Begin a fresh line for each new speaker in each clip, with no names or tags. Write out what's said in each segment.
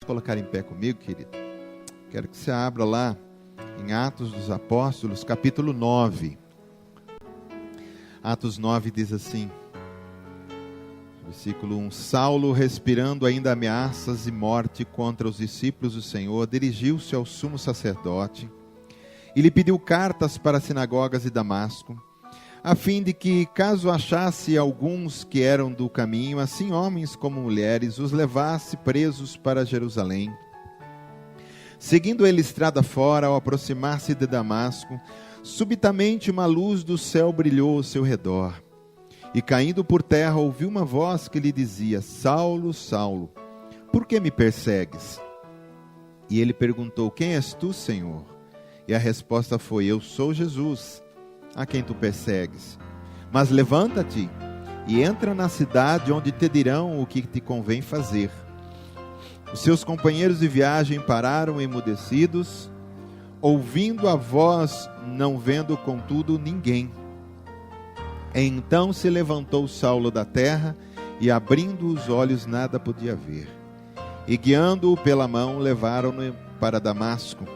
colocar em pé comigo, querido? Quero que você abra lá em Atos dos Apóstolos, capítulo 9. Atos 9 diz assim, versículo 1: Saulo, respirando ainda ameaças e morte contra os discípulos do Senhor, dirigiu-se ao sumo sacerdote e lhe pediu cartas para as sinagogas de Damasco, a fim de que, caso achasse alguns que eram do caminho, assim homens como mulheres, os levasse presos para Jerusalém. Seguindo ele estrada fora, ao aproximar-se de Damasco, subitamente uma luz do céu brilhou ao seu redor. E caindo por terra, ouviu uma voz que lhe dizia: Saulo, Saulo, por que me persegues? E ele perguntou: Quem és tu, Senhor? E a resposta foi: Eu sou Jesus, a quem tu persegues. Mas levanta-te e entra na cidade, onde te dirão o que te convém fazer. Os seus companheiros de viagem pararam emudecidos, ouvindo a voz, não vendo contudo ninguém. Então se levantou Saulo da terra, e abrindo os olhos nada podia ver. E guiando-o pela mão, levaram-no para Damasco.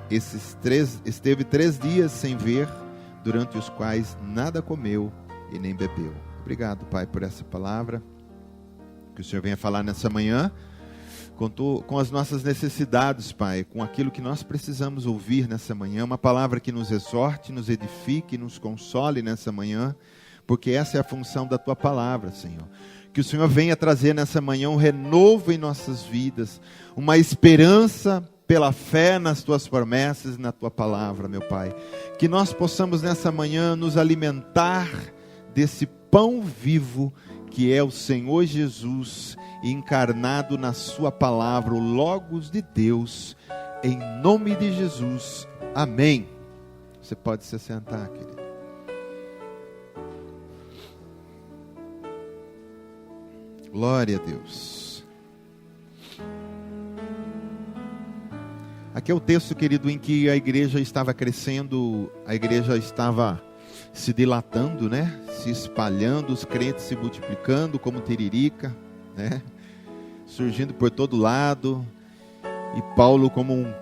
Esteve 3 dias sem ver, durante os quais nada comeu e nem bebeu. Obrigado, Pai, por essa palavra que o Senhor venha falar nessa manhã, com as nossas necessidades, Pai, com aquilo que nós precisamos ouvir nessa manhã, uma palavra que nos exorte, nos edifique, nos console nessa manhã, porque essa é a função da Tua palavra, Senhor. Que o Senhor venha trazer nessa manhã um renovo em nossas vidas, uma esperança pela fé nas Tuas promessas e na Tua palavra, meu Pai. Que nós possamos nessa manhã nos alimentar desse pão vivo que é o Senhor Jesus, encarnado na sua palavra, o Logos de Deus, em nome de Jesus, amém. Você pode se sentar, querido. Glória a Deus. Aqui é o texto, querido, em que a igreja estava crescendo, a igreja estava se dilatando, né? Se espalhando, os crentes se multiplicando como tiririca, né? Surgindo por todo lado. E Paulo, como um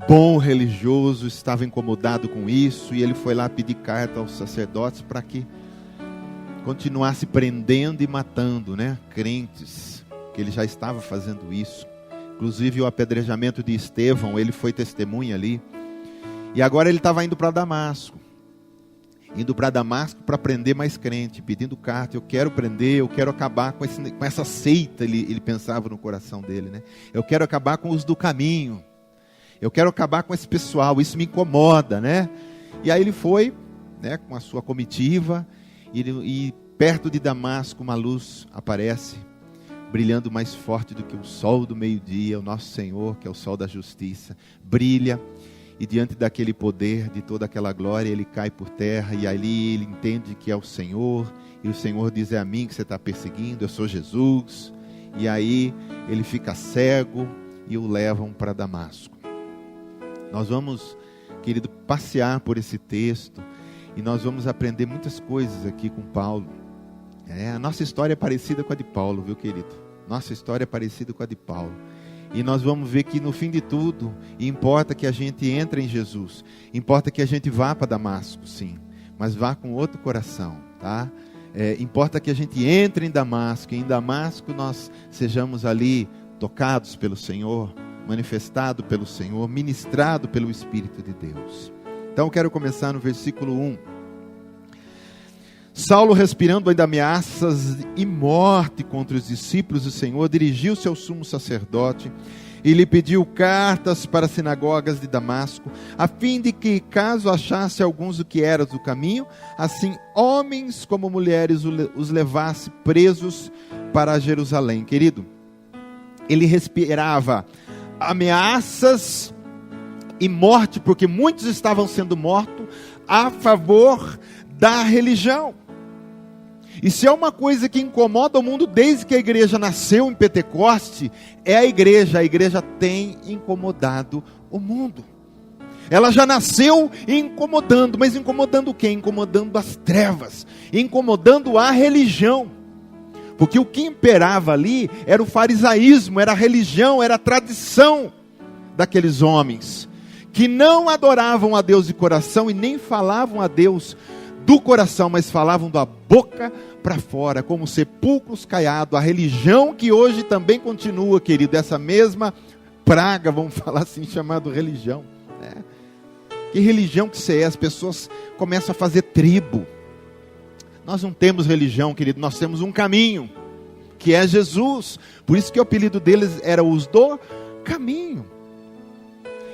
bom religioso, estava incomodado com isso, e ele foi lá pedir carta aos sacerdotes para que continuasse prendendo e matando, né, crentes, que ele já estava fazendo isso. Inclusive o apedrejamento de Estevão, ele foi testemunha ali. E agora ele estava indo para Damasco. Indo para Damasco para prender mais crente, pedindo carta. Eu quero prender, eu quero acabar com essa seita, ele pensava no coração dele, né? Eu quero acabar com os do caminho. Eu quero acabar com esse pessoal, isso me incomoda, né? E aí ele foi, né, com a sua comitiva, e perto de Damasco uma luz aparece, brilhando mais forte do que o sol do meio-dia, o nosso Senhor, que é o sol da justiça, brilha. E diante daquele poder, de toda aquela glória, ele cai por terra, e ali ele entende que é o Senhor, e o Senhor diz: é a mim que você está perseguindo, eu sou Jesus. E aí ele fica cego, e o levam para Damasco. Nós vamos, querido, passear por esse texto, e nós vamos aprender muitas coisas aqui com Paulo. A nossa história é parecida com a de Paulo, viu, querido? Nossa história é parecida com a de Paulo. E nós vamos ver que no fim de tudo, importa que a gente entre em Jesus, importa que a gente vá para Damasco, sim, mas vá com outro coração, tá? Importa que a gente entre em Damasco, e em Damasco nós sejamos ali tocados pelo Senhor, manifestado pelo Senhor, ministrado pelo Espírito de Deus. Então eu quero começar no versículo 1. Saulo, respirando ainda ameaças e morte contra os discípulos do Senhor, dirigiu-se ao sumo sacerdote e lhe pediu cartas para as sinagogas de Damasco, a fim de que, caso achasse alguns do que eram do caminho, assim homens como mulheres os levasse presos para Jerusalém. Querido, ele respirava ameaças e morte, porque muitos estavam sendo mortos a favor da religião. E se é uma coisa que incomoda o mundo desde que a igreja nasceu em Pentecoste, é a igreja tem incomodado o mundo. Ela já nasceu incomodando, mas incomodando quem? Incomodando as trevas, incomodando a religião. Porque o que imperava ali era o farisaísmo, era a religião, era a tradição daqueles homens, que não adoravam a Deus de coração e nem falavam a Deus do coração, mas falavam da boca para fora, como sepulcros caiados. A religião que hoje também continua, querido, essa mesma praga, vamos falar assim, chamado religião. Né? Que religião que isso é? As pessoas começam a fazer tribo. Nós não temos religião, querido, nós temos um caminho, que é Jesus. Por isso que o apelido deles era os do caminho.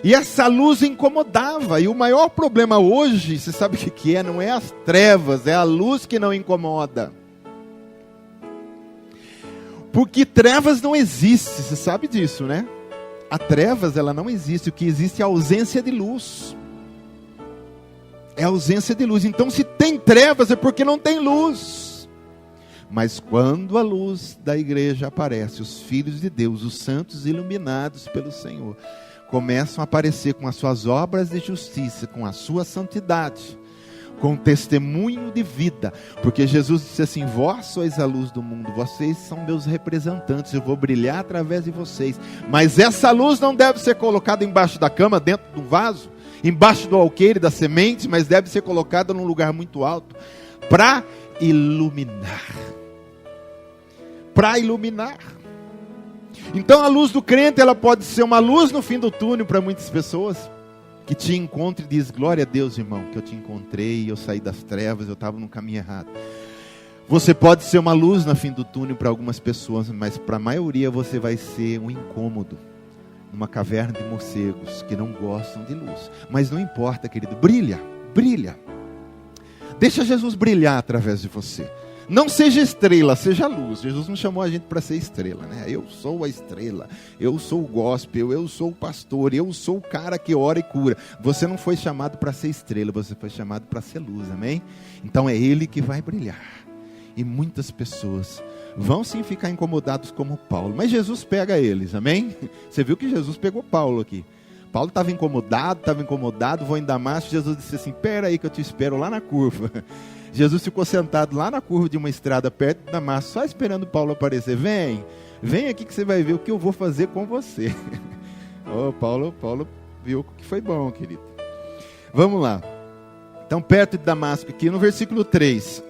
E essa luz incomodava. E o maior problema hoje, você sabe o que é? Não é as trevas, é a luz que não incomoda. Porque trevas não existe, você sabe disso, né? A trevas, ela não existe. O que existe é a ausência de luz. É a ausência de luz. Então, se tem trevas, é porque não tem luz. Mas quando a luz da igreja aparece, os filhos de Deus, os santos iluminados pelo Senhor, começam a aparecer com as suas obras de justiça, com a sua santidade, com testemunho de vida. Porque Jesus disse assim: vós sois a luz do mundo, vocês são meus representantes, eu vou brilhar através de vocês. Mas essa luz não deve ser colocada embaixo da cama, dentro do vaso, embaixo do alqueire da semente, mas deve ser colocada num lugar muito alto, para iluminar. Para iluminar. Então a luz do crente, ela pode ser uma luz no fim do túnel para muitas pessoas, que te encontra e diz: glória a Deus, irmão, que eu te encontrei, eu saí das trevas, eu estava no caminho errado. Você pode ser uma luz no fim do túnel para algumas pessoas, mas para a maioria você vai ser um incômodo, numa caverna de morcegos, que não gostam de luz. Mas não importa, querido, brilha, brilha. Deixa Jesus brilhar através de você. Não seja estrela, seja luz. Jesus não chamou a gente para ser estrela, né? Eu sou a estrela, eu sou o gospel, eu sou o pastor, eu sou o cara que ora e cura. Você não foi chamado para ser estrela, você foi chamado para ser luz, amém? Então é Ele que vai brilhar. E muitas pessoas vão sim ficar incomodados como Paulo, mas Jesus pega eles, amém? Você viu que Jesus pegou Paulo aqui. Paulo estava incomodado, vou em Damasco. Jesus disse assim: espera aí que eu te espero lá na curva. Jesus ficou sentado lá na curva de uma estrada perto de Damasco, só esperando Paulo aparecer. Vem aqui que você vai ver o que eu vou fazer com você. Oh, Paulo viu que foi bom, querido. Vamos lá. Então, perto de Damasco, aqui no versículo 3.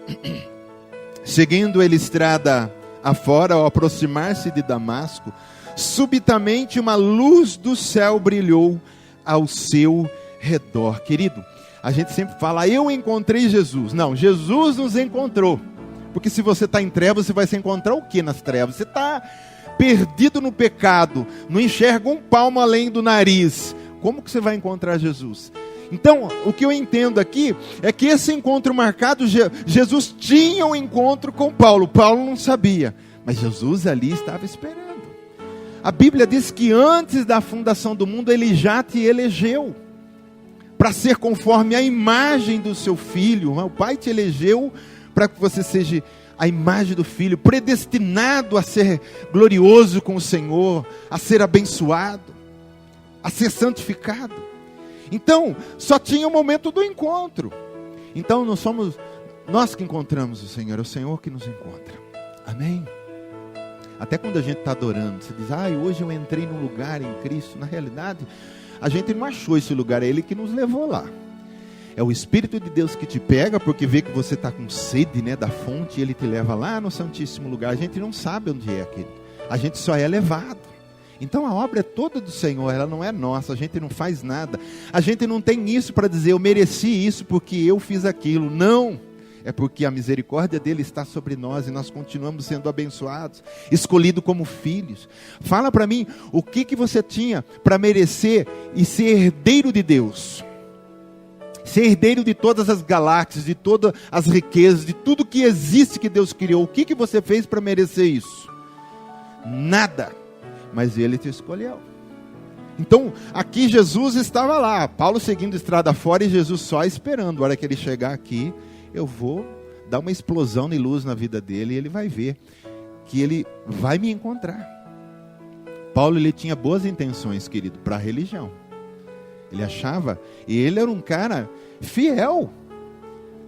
Seguindo ele estrada afora, ao aproximar-se de Damasco, subitamente uma luz do céu brilhou ao seu redor. Querido, a gente sempre fala: eu encontrei Jesus. Não, Jesus nos encontrou. Porque se você está em trevas, você vai se encontrar o que nas trevas? Você está perdido no pecado, não enxerga um palmo além do nariz. Como que você vai encontrar Jesus? Então, o que eu entendo aqui é que esse encontro marcado, Jesus tinha um encontro com Paulo. Paulo não sabia, mas Jesus ali estava esperando. A Bíblia diz que antes da fundação do mundo, Ele já te elegeu para ser conforme a imagem do seu Filho. O Pai te elegeu para que você seja a imagem do Filho, predestinado a ser glorioso com o Senhor, a ser abençoado, a ser santificado. Então, só tinha o momento do encontro. Então, não somos nós que encontramos o Senhor, é o Senhor que nos encontra. Amém? Até quando a gente está adorando, você diz: hoje eu entrei num lugar em Cristo. Na realidade, a gente não achou esse lugar, é Ele que nos levou lá. É o Espírito de Deus que te pega, porque vê que você está com sede, né, da fonte, e Ele te leva lá no Santíssimo Lugar. A gente não sabe onde é aquele, a gente só é levado. Então a obra é toda do Senhor, ela não é nossa, a gente não faz nada. A gente não tem isso para dizer: eu mereci isso porque eu fiz aquilo. Não, é porque a misericórdia dele está sobre nós e nós continuamos sendo abençoados, escolhidos como filhos. Fala para mim, o que você tinha para merecer e ser herdeiro de Deus? Ser herdeiro de todas as galáxias, de todas as riquezas, de tudo que existe que Deus criou. O que você fez para merecer isso? Nada. Mas Ele te escolheu. Então, aqui Jesus estava lá, Paulo seguindo estrada fora e Jesus só esperando. A hora que ele chegar aqui, eu vou dar uma explosão de luz na vida dele e ele vai ver que ele vai me encontrar. Paulo, ele tinha boas intenções, querido, para a religião. Ele achava, e ele era um cara fiel.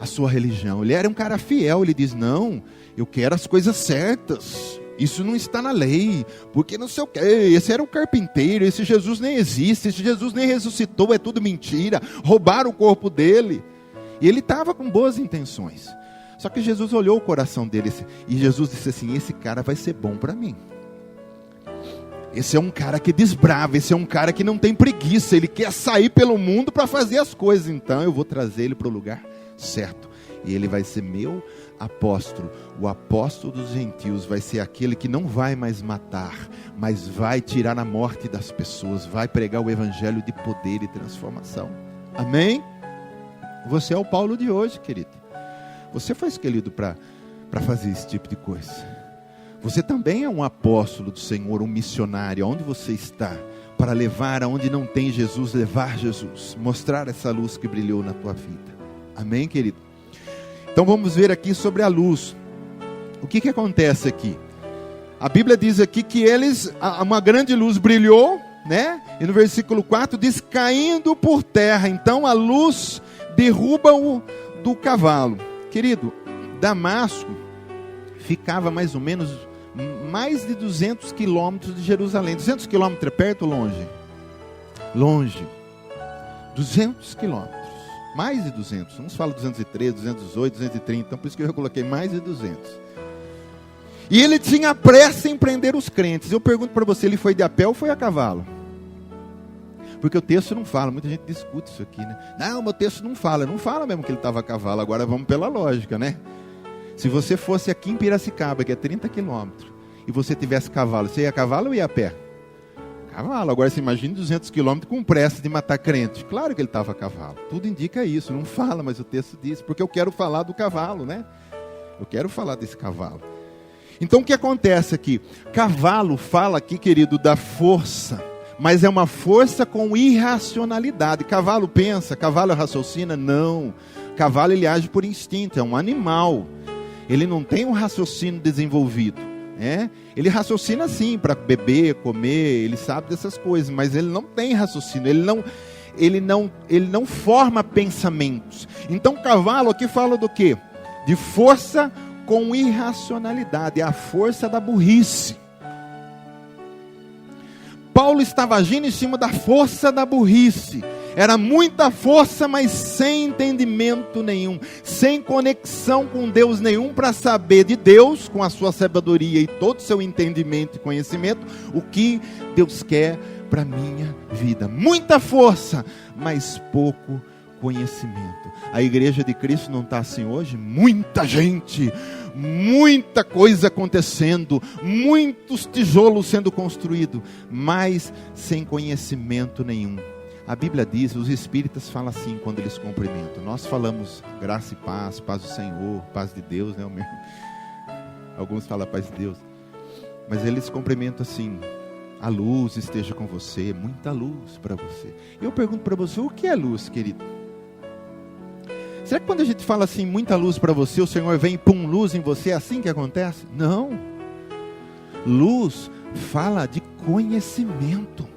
a sua religião. Ele era um cara fiel, ele diz, não, eu quero as coisas certas. Isso não está na lei, porque não sei o quê. Esse era um carpinteiro, esse Jesus nem existe, esse Jesus nem ressuscitou, é tudo mentira. Roubaram o corpo dele. E ele estava com boas intenções. Só que Jesus olhou o coração dele e Jesus disse assim, esse cara vai ser bom para mim. Esse é um cara que desbrava, esse é um cara que não tem preguiça, ele quer sair pelo mundo para fazer as coisas. Então eu vou trazer ele para o lugar certo. E ele vai ser meu apóstolo. O apóstolo dos gentios vai ser aquele que não vai mais matar, mas vai tirar a morte das pessoas, vai pregar o evangelho de poder e transformação. Amém? Você é o Paulo de hoje, querido. Você foi escolhido para fazer esse tipo de coisa. Você também é um apóstolo do Senhor, um missionário, onde você está, para levar aonde não tem Jesus, levar Jesus, mostrar essa luz que brilhou na tua vida. Amém, querido? Então vamos ver aqui sobre a luz. O que acontece aqui? A Bíblia diz aqui que uma grande luz brilhou, né? E no versículo 4 diz, caindo por terra. Então a luz derruba o do cavalo. Querido, Damasco ficava mais ou menos mais de 200 quilômetros de Jerusalém. 200 quilômetros é perto ou longe? Longe. 200 quilômetros. Mais de 200. Uns falam 203, 218, 230. Então por isso que eu coloquei mais de 200. E ele tinha pressa em prender os crentes. Eu pergunto para você, ele foi de a pé ou foi a cavalo? Porque o texto não fala, muita gente discute isso aqui, né? Não, meu texto não fala mesmo que ele estava a cavalo, agora vamos pela lógica, né? Se você fosse aqui em Piracicaba, que é 30 quilômetros, e você tivesse cavalo, você ia a cavalo ou ia a pé? Cavalo. Agora você imagina 200 quilômetros com pressa de matar crente. Claro que ele estava a cavalo, tudo indica isso, não fala, mas o texto diz, porque eu quero falar do cavalo, né? Eu quero falar desse cavalo. Então o que acontece aqui? Cavalo fala aqui, querido, da força, mas é uma força com irracionalidade. Cavalo pensa, cavalo raciocina? Não. Cavalo ele age por instinto, é um animal. Ele não tem um raciocínio desenvolvido. Ele raciocina sim, para beber, comer, ele sabe dessas coisas, mas ele não tem raciocínio, ele não forma pensamentos. Então cavalo aqui fala do quê? De força com irracionalidade, é a força da burrice. Paulo estava agindo em cima da força da burrice. Era muita força, mas sem entendimento nenhum, sem conexão com Deus nenhum, para saber de Deus, com a sua sabedoria e todo o seu entendimento e conhecimento, o que Deus quer para a minha vida. Muita força, mas pouco conhecimento. A igreja de Cristo não está assim hoje? Muita gente, muita coisa acontecendo, muitos tijolos sendo construídos, mas sem conhecimento nenhum. A Bíblia diz, os espíritas falam assim quando eles cumprimentam. Nós falamos graça e paz, paz do Senhor, paz de Deus, né? Alguns falam paz de Deus. Mas eles cumprimentam assim, a luz esteja com você, muita luz para você. Eu pergunto para você, o que é luz, querido? Será que quando a gente fala assim, muita luz para você, o Senhor vem e pum, luz em você, é assim que acontece? Não. Luz fala de conhecimento.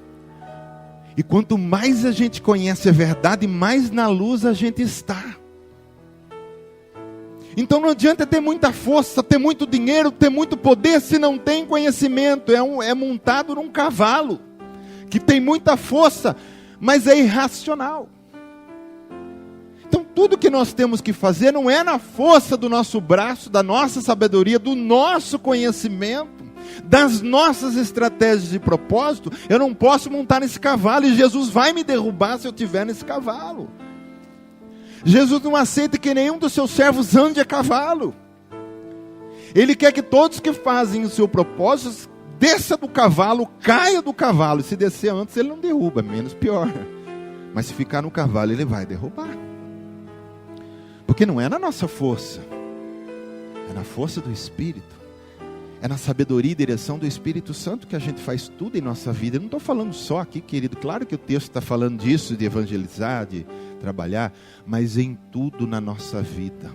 E quanto mais a gente conhece a verdade, mais na luz a gente está. Então não adianta ter muita força, ter muito dinheiro, ter muito poder, se não tem conhecimento. É montado num cavalo, que tem muita força, mas é irracional. Então tudo que nós temos que fazer não é na força do nosso braço, da nossa sabedoria, do nosso conhecimento, das nossas estratégias de propósito. Eu não posso montar nesse cavalo, e Jesus vai me derrubar se eu estiver nesse cavalo. Jesus não aceita que nenhum dos seus servos ande a cavalo. Ele quer que todos que fazem o seu propósito, desça do cavalo, caia do cavalo. E se descer antes, ele não derruba, menos pior. Mas se ficar no cavalo, ele vai derrubar. Porque não é na nossa força, é na força do Espírito. É na sabedoria e direção do Espírito Santo que a gente faz tudo em nossa vida. Eu não estou falando só aqui, querido. Claro que o texto está falando disso, de evangelizar, de trabalhar, mas em tudo na nossa vida.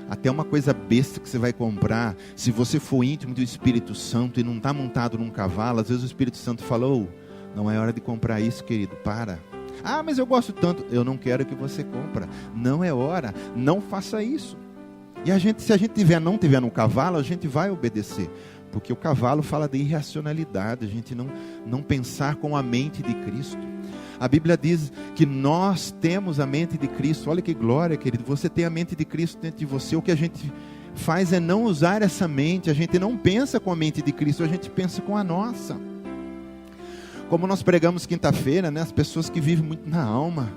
Até uma coisa besta que você vai comprar, se você for íntimo do Espírito Santo e não está montado num cavalo, às vezes o Espírito Santo falou, não é hora de comprar isso, querido, para. Ah, mas eu gosto tanto. Eu não quero que você compre. Não é hora. Não faça isso. E se a gente não tiver no cavalo, a gente vai obedecer. Porque o cavalo fala de irracionalidade. A gente não pensar com a mente de Cristo. A Bíblia diz que nós temos a mente de Cristo. Olha que glória, querido. Você tem a mente de Cristo dentro de você. O que a gente faz é não usar essa mente. A gente não pensa com a mente de Cristo. A gente pensa com a nossa. Como nós pregamos quinta-feira, né? As pessoas que vivem muito na alma.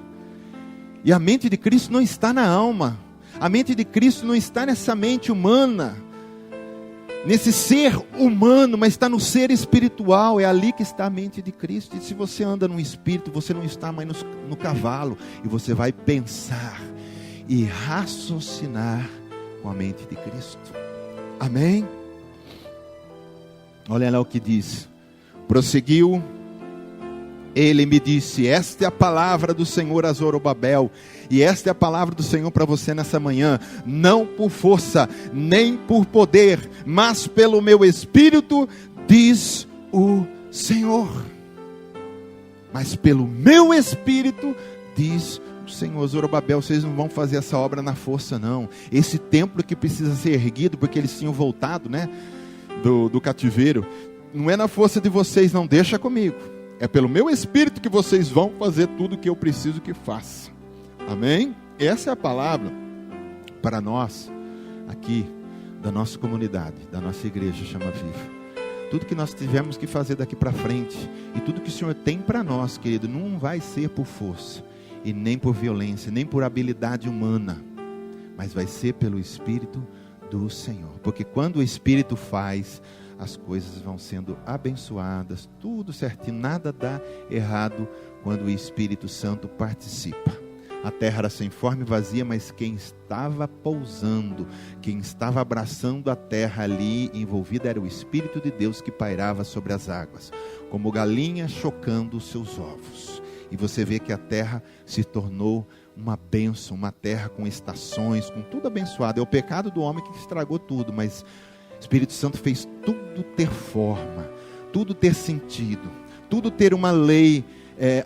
E a mente de Cristo não está na alma. A mente de Cristo não está nessa mente humana, nesse ser humano, mas está no ser espiritual. É ali que está a mente de Cristo. E se você anda no espírito, você não está mais no cavalo. E você vai pensar e raciocinar com a mente de Cristo. Amém? Olha lá o que diz. Prosseguiu. Ele me disse: esta é a palavra do Senhor a Zorobabel, e esta é a palavra do Senhor para você nessa manhã. Não por força, nem por poder, mas pelo meu Espírito, diz o Senhor. Mas pelo meu Espírito, diz o Senhor. Zorobabel, vocês não vão fazer essa obra na força, não. Esse templo que precisa ser erguido, porque eles tinham voltado, né, do cativeiro, não é na força de vocês, não. Deixa comigo. É pelo meu Espírito que vocês vão fazer tudo o que eu preciso que faça. Amém? Essa é a palavra para nós, aqui, da nossa comunidade, da nossa igreja Chama Viva. Tudo que nós tivemos que fazer daqui para frente, e tudo que o Senhor tem para nós, querido, não vai ser por força, e nem por violência, nem por habilidade humana, mas vai ser pelo Espírito do Senhor. Porque quando o Espírito faz, as coisas vão sendo abençoadas, tudo certinho, nada dá errado quando o Espírito Santo participa. A terra era sem forma e vazia, mas quem estava pousando, quem estava abraçando a terra ali envolvida era o Espírito de Deus que pairava sobre as águas, como galinha chocando os seus ovos. E você vê que a terra se tornou uma bênção, uma terra com estações, com tudo abençoado. É o pecado do homem que estragou tudo, mas o Espírito Santo fez tudo ter forma, tudo ter sentido, tudo ter uma lei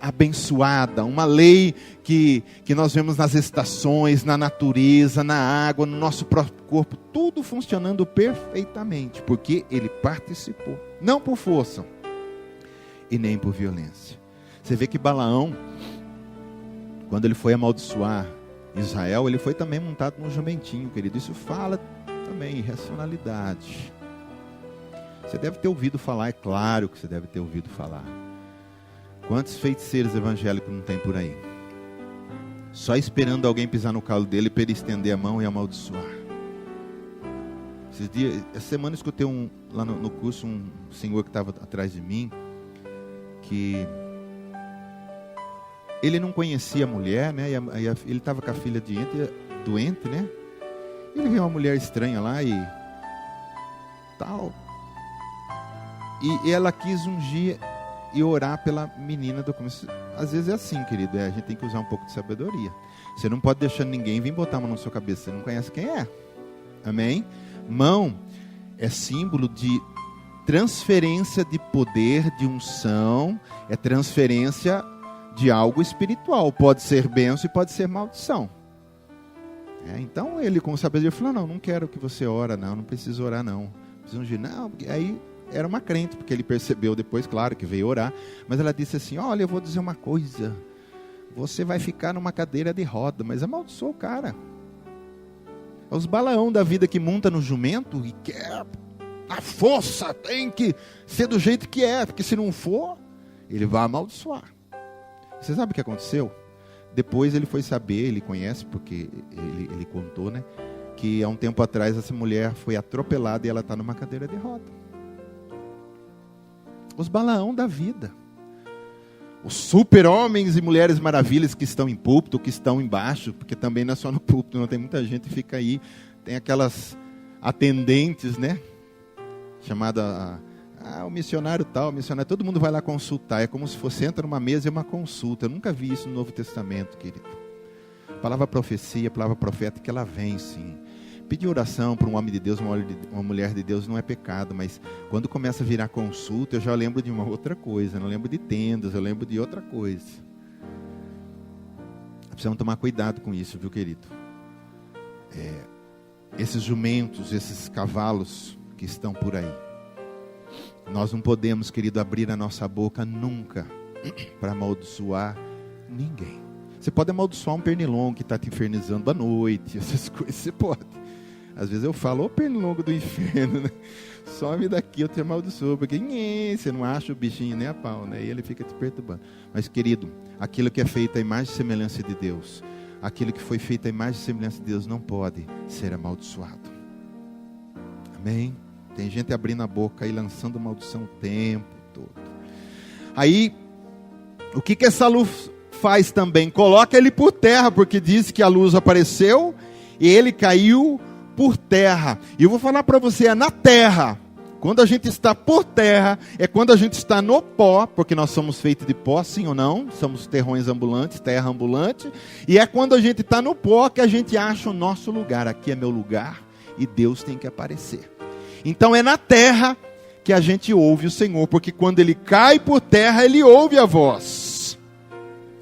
abençoada, uma lei que nós vemos nas estações, na natureza, na água, no nosso próprio corpo, tudo funcionando perfeitamente, porque ele participou, não por força e nem por violência. Você vê que Balaão, quando ele foi amaldiçoar Israel, ele foi também montado num jumentinho, querido. Isso fala também irracionalidade. Você deve ter ouvido falar, é claro que você deve ter ouvido falar. Quantos feiticeiros evangélicos não tem por aí? Só esperando alguém pisar no calo dele para ele estender a mão e amaldiçoar. Essa semana eu escutei lá no curso um senhor que estava atrás de mim, que ele não conhecia a mulher, né? Ele estava com a filha doente, né? Ele viu uma mulher estranha lá e tal. E ela quis ungir e orar pela menina do começo. Às vezes é assim, querido. A gente tem que usar um pouco de sabedoria. Você não pode deixar ninguém vir botar a mão na sua cabeça. Você não conhece quem é. Amém? Mão é símbolo de transferência de poder, de unção. É transferência de algo espiritual. Pode ser bênção e pode ser maldição. Então ele, com sabedoria, falou: não quero que você ore, não preciso orar, não. Preciso ungir. Não, aí era uma crente, porque ele percebeu depois, claro, que veio orar. Mas ela disse assim: olha, eu vou dizer uma coisa. Você vai ficar numa cadeira de roda. Mas amaldiçoou o cara. Os Balaão da vida que monta no jumento e quer a força, tem que ser do jeito que é, porque se não for, ele vai amaldiçoar. Você sabe o que aconteceu? Depois ele foi saber, ele conhece, porque ele contou, né? Que há um tempo atrás essa mulher foi atropelada e ela está numa cadeira de roda. Os Balaão da vida. Os super-homens e mulheres maravilhas que estão em púlpito, que estão embaixo, porque também não é só no púlpito, não tem muita gente que fica aí. Tem aquelas atendentes, né? Chamada... o missionário tal, todo mundo vai lá consultar. É como se fosse, entra numa mesa e uma consulta. Eu nunca vi isso no Novo Testamento, querido. A palavra profecia, a palavra profética, ela vem sim. Pedir oração para um homem de Deus, uma mulher de Deus não é pecado, mas quando começa a virar consulta, eu já lembro de uma outra coisa. Não lembro de tendas, eu lembro de outra coisa. Precisamos tomar cuidado com isso, viu, querido? Esses jumentos, esses cavalos que estão por aí. Nós não podemos, querido, abrir a nossa boca nunca para amaldiçoar ninguém. Você pode amaldiçoar um pernilongo que está te infernizando à noite, essas coisas você pode. Às vezes eu falo, ô pernilongo do inferno, né? Some daqui, eu te amaldiçoo, porque você não acha o bichinho nem a pau, né? E ele fica te perturbando. Mas, querido, aquilo que é feito à imagem e semelhança de Deus, aquilo que foi feito à imagem e semelhança de Deus não pode ser amaldiçoado. Amém? Tem gente abrindo a boca e lançando maldição o tempo todo. Aí, o que essa luz faz também? Coloca ele por terra, porque diz que a luz apareceu e ele caiu por terra. E eu vou falar para você, é na terra. Quando a gente está por terra, é quando a gente está no pó, porque nós somos feitos de pó, sim ou não? Somos terrões ambulantes, terra ambulante. E é quando a gente está no pó que a gente acha o nosso lugar. Aqui é meu lugar e Deus tem que aparecer. Então é na terra que a gente ouve o Senhor, porque quando ele cai por terra, ele ouve a voz.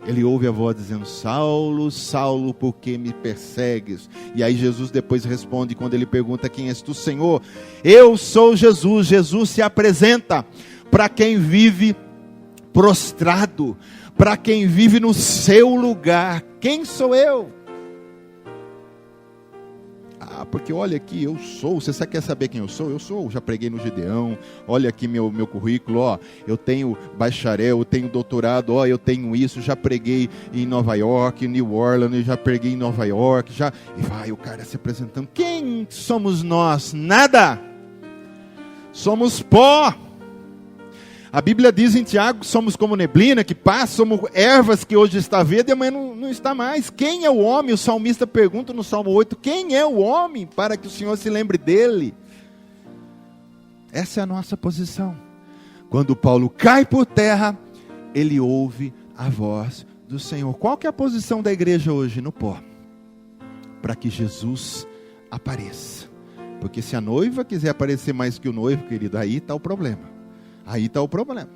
Ele ouve a voz dizendo, Saulo, Saulo, por que me persegues? E aí Jesus depois responde, quando ele pergunta, quem és tu, Senhor? Eu sou Jesus. Jesus se apresenta para quem vive prostrado, para quem vive no seu lugar. Quem sou eu? Porque olha aqui, eu sou. Você quer saber quem eu sou? Eu sou, já preguei no Gideão. Olha aqui meu currículo, ó. Eu tenho bacharel, eu tenho doutorado, ó, eu tenho isso. Já preguei em Nova York, em New Orleans, já preguei em Nova York, já. E vai o cara se apresentando. Quem somos nós? Nada. Somos pó. A Bíblia diz em Tiago, somos como neblina que passa, somos ervas que hoje está verde e amanhã não está mais. Quem é o homem? O salmista pergunta no Salmo 8, quem é o homem para que o Senhor se lembre dele? Essa é a nossa posição. Quando Paulo cai por terra, ele ouve a voz do Senhor. Qual que é a posição da igreja hoje? No pó. Para que Jesus apareça. Porque se a noiva quiser aparecer mais que o noivo, querido, aí está o problema. Aí está o problema.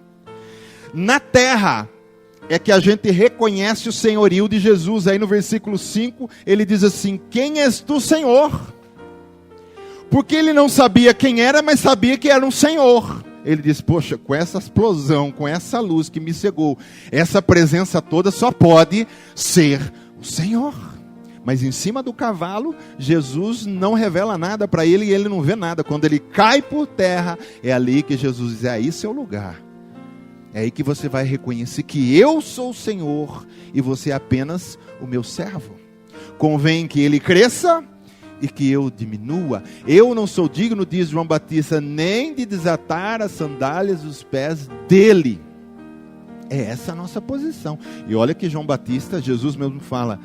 Na terra é que a gente reconhece o senhorio de Jesus. Aí no versículo 5 ele diz assim, quem és tu, Senhor? Porque ele não sabia quem era, mas sabia que era um Senhor. Ele diz, poxa, com essa explosão, com essa luz que me cegou, essa presença toda só pode ser o Senhor. Mas em cima do cavalo, Jesus não revela nada para ele e ele não vê nada. Quando ele cai por terra, é ali que Jesus diz, aí seu lugar. É aí que você vai reconhecer que eu sou o Senhor e você é apenas o meu servo. Convém que ele cresça e que eu diminua. Eu não sou digno, diz João Batista, nem de desatar as sandálias dos pés dele. É essa a nossa posição. E olha que João Batista, Jesus mesmo fala,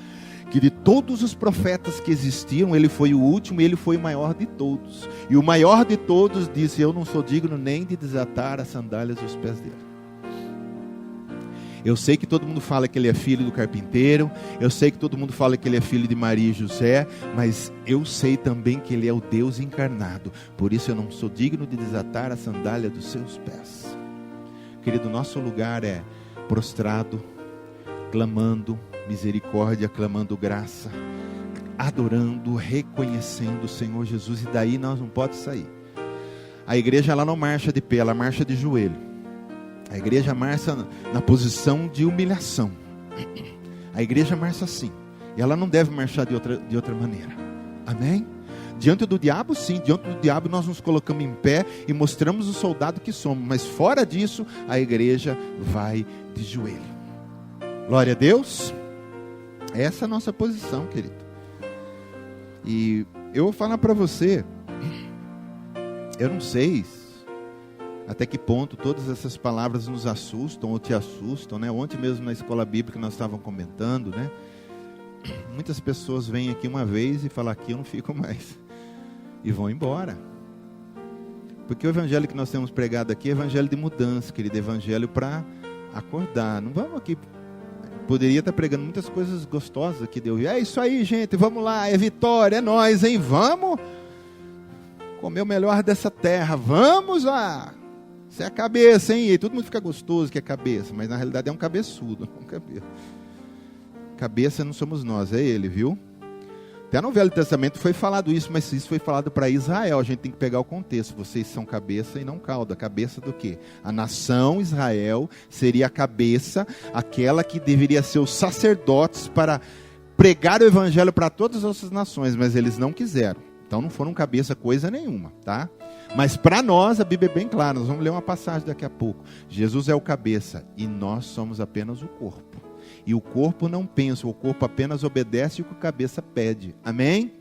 que de todos os profetas que existiram, ele foi o último e ele foi o maior de todos. E o maior de todos disse, eu não sou digno nem de desatar as sandálias dos pés dele. Eu sei que todo mundo fala que ele é filho do carpinteiro, eu sei que todo mundo fala que ele é filho de Maria e José, mas eu sei também que ele é o Deus encarnado. Por isso eu não sou digno de desatar a sandália dos seus pés. Querido, nosso lugar é prostrado, clamando misericórdia, clamando graça, adorando, reconhecendo o Senhor Jesus, e daí nós não podemos sair. A igreja ela não marcha de pé, ela marcha de joelho. A igreja marcha na posição de humilhação. A igreja marcha assim, e ela não deve marchar de outra maneira. Amém? Diante do diabo, sim, diante do diabo nós nos colocamos em pé e mostramos o soldado que somos, mas fora disso, a igreja vai de joelho. Glória a Deus. Essa é a nossa posição, querido. E eu vou falar para você, eu não sei até que ponto todas essas palavras nos assustam ou te assustam, né? Ontem mesmo na escola bíblica nós estávamos comentando, né? Muitas pessoas vêm aqui uma vez e falam, aqui eu não fico mais, e vão embora. Porque o evangelho que nós temos pregado aqui é evangelho de mudança, querido, evangelho para acordar. Não vamos aqui, poderia estar pregando muitas coisas gostosas aqui, Deus. É isso aí, gente, vamos lá, é vitória, é nós, hein? Vamos comer o melhor dessa terra, vamos lá. Isso é a cabeça, hein? E todo mundo fica gostoso que é cabeça, mas na realidade é um cabeçudo, um cabeça. cabeça não somos nós, é ele, viu? Até no Velho Testamento foi falado isso, mas isso foi falado para Israel. A gente tem que pegar o contexto. Vocês são cabeça e não cauda. Cabeça do quê? A nação Israel seria a cabeça, aquela que deveria ser os sacerdotes para pregar o evangelho para todas as outras nações, mas eles não quiseram. Então não foram cabeça coisa nenhuma, tá? Mas para nós a Bíblia é bem clara. Nós vamos ler uma passagem daqui a pouco. Jesus é o cabeça e nós somos apenas o corpo. E o corpo não pensa, o corpo apenas obedece o que a cabeça pede. Amém?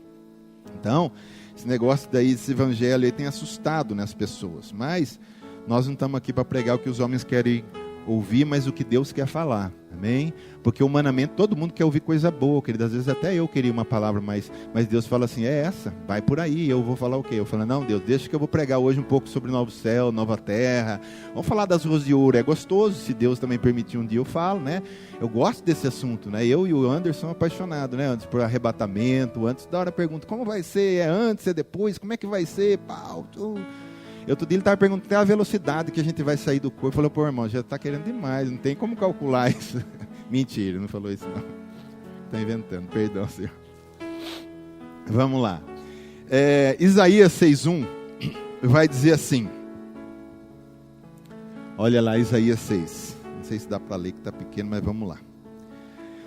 Então, esse negócio daí, esse evangelho aí tem assustado, né, as pessoas. Mas nós não estamos aqui para pregar o que os homens querem ouvir, mas o que Deus quer falar. Amém? Porque humanamente todo mundo quer ouvir coisa boa, querido. Às vezes até eu queria uma palavra, mas Deus fala assim, é essa, vai por aí. Eu vou falar o quê? Eu falo, não, Deus, deixa que eu vou pregar hoje um pouco sobre novo céu, nova terra. Vamos falar das ruas de ouro, é gostoso, se Deus também permitir um dia eu falo, né? Eu gosto desse assunto, né? Eu e o Anderson apaixonados, né? Antes por arrebatamento, antes da hora pergunta, como vai ser? É antes, é depois? Como é que vai ser? Pau, outro dia ele estava perguntando até a velocidade que a gente vai sair do corpo. Eu falei, pô, irmão, já está querendo demais, não tem como calcular isso. Mentira, não falou isso não. Está inventando, perdão, Senhor. Vamos lá. Isaías 6:1 vai dizer assim. Olha lá, Isaías 6. Não sei se dá para ler que está pequeno, mas vamos lá.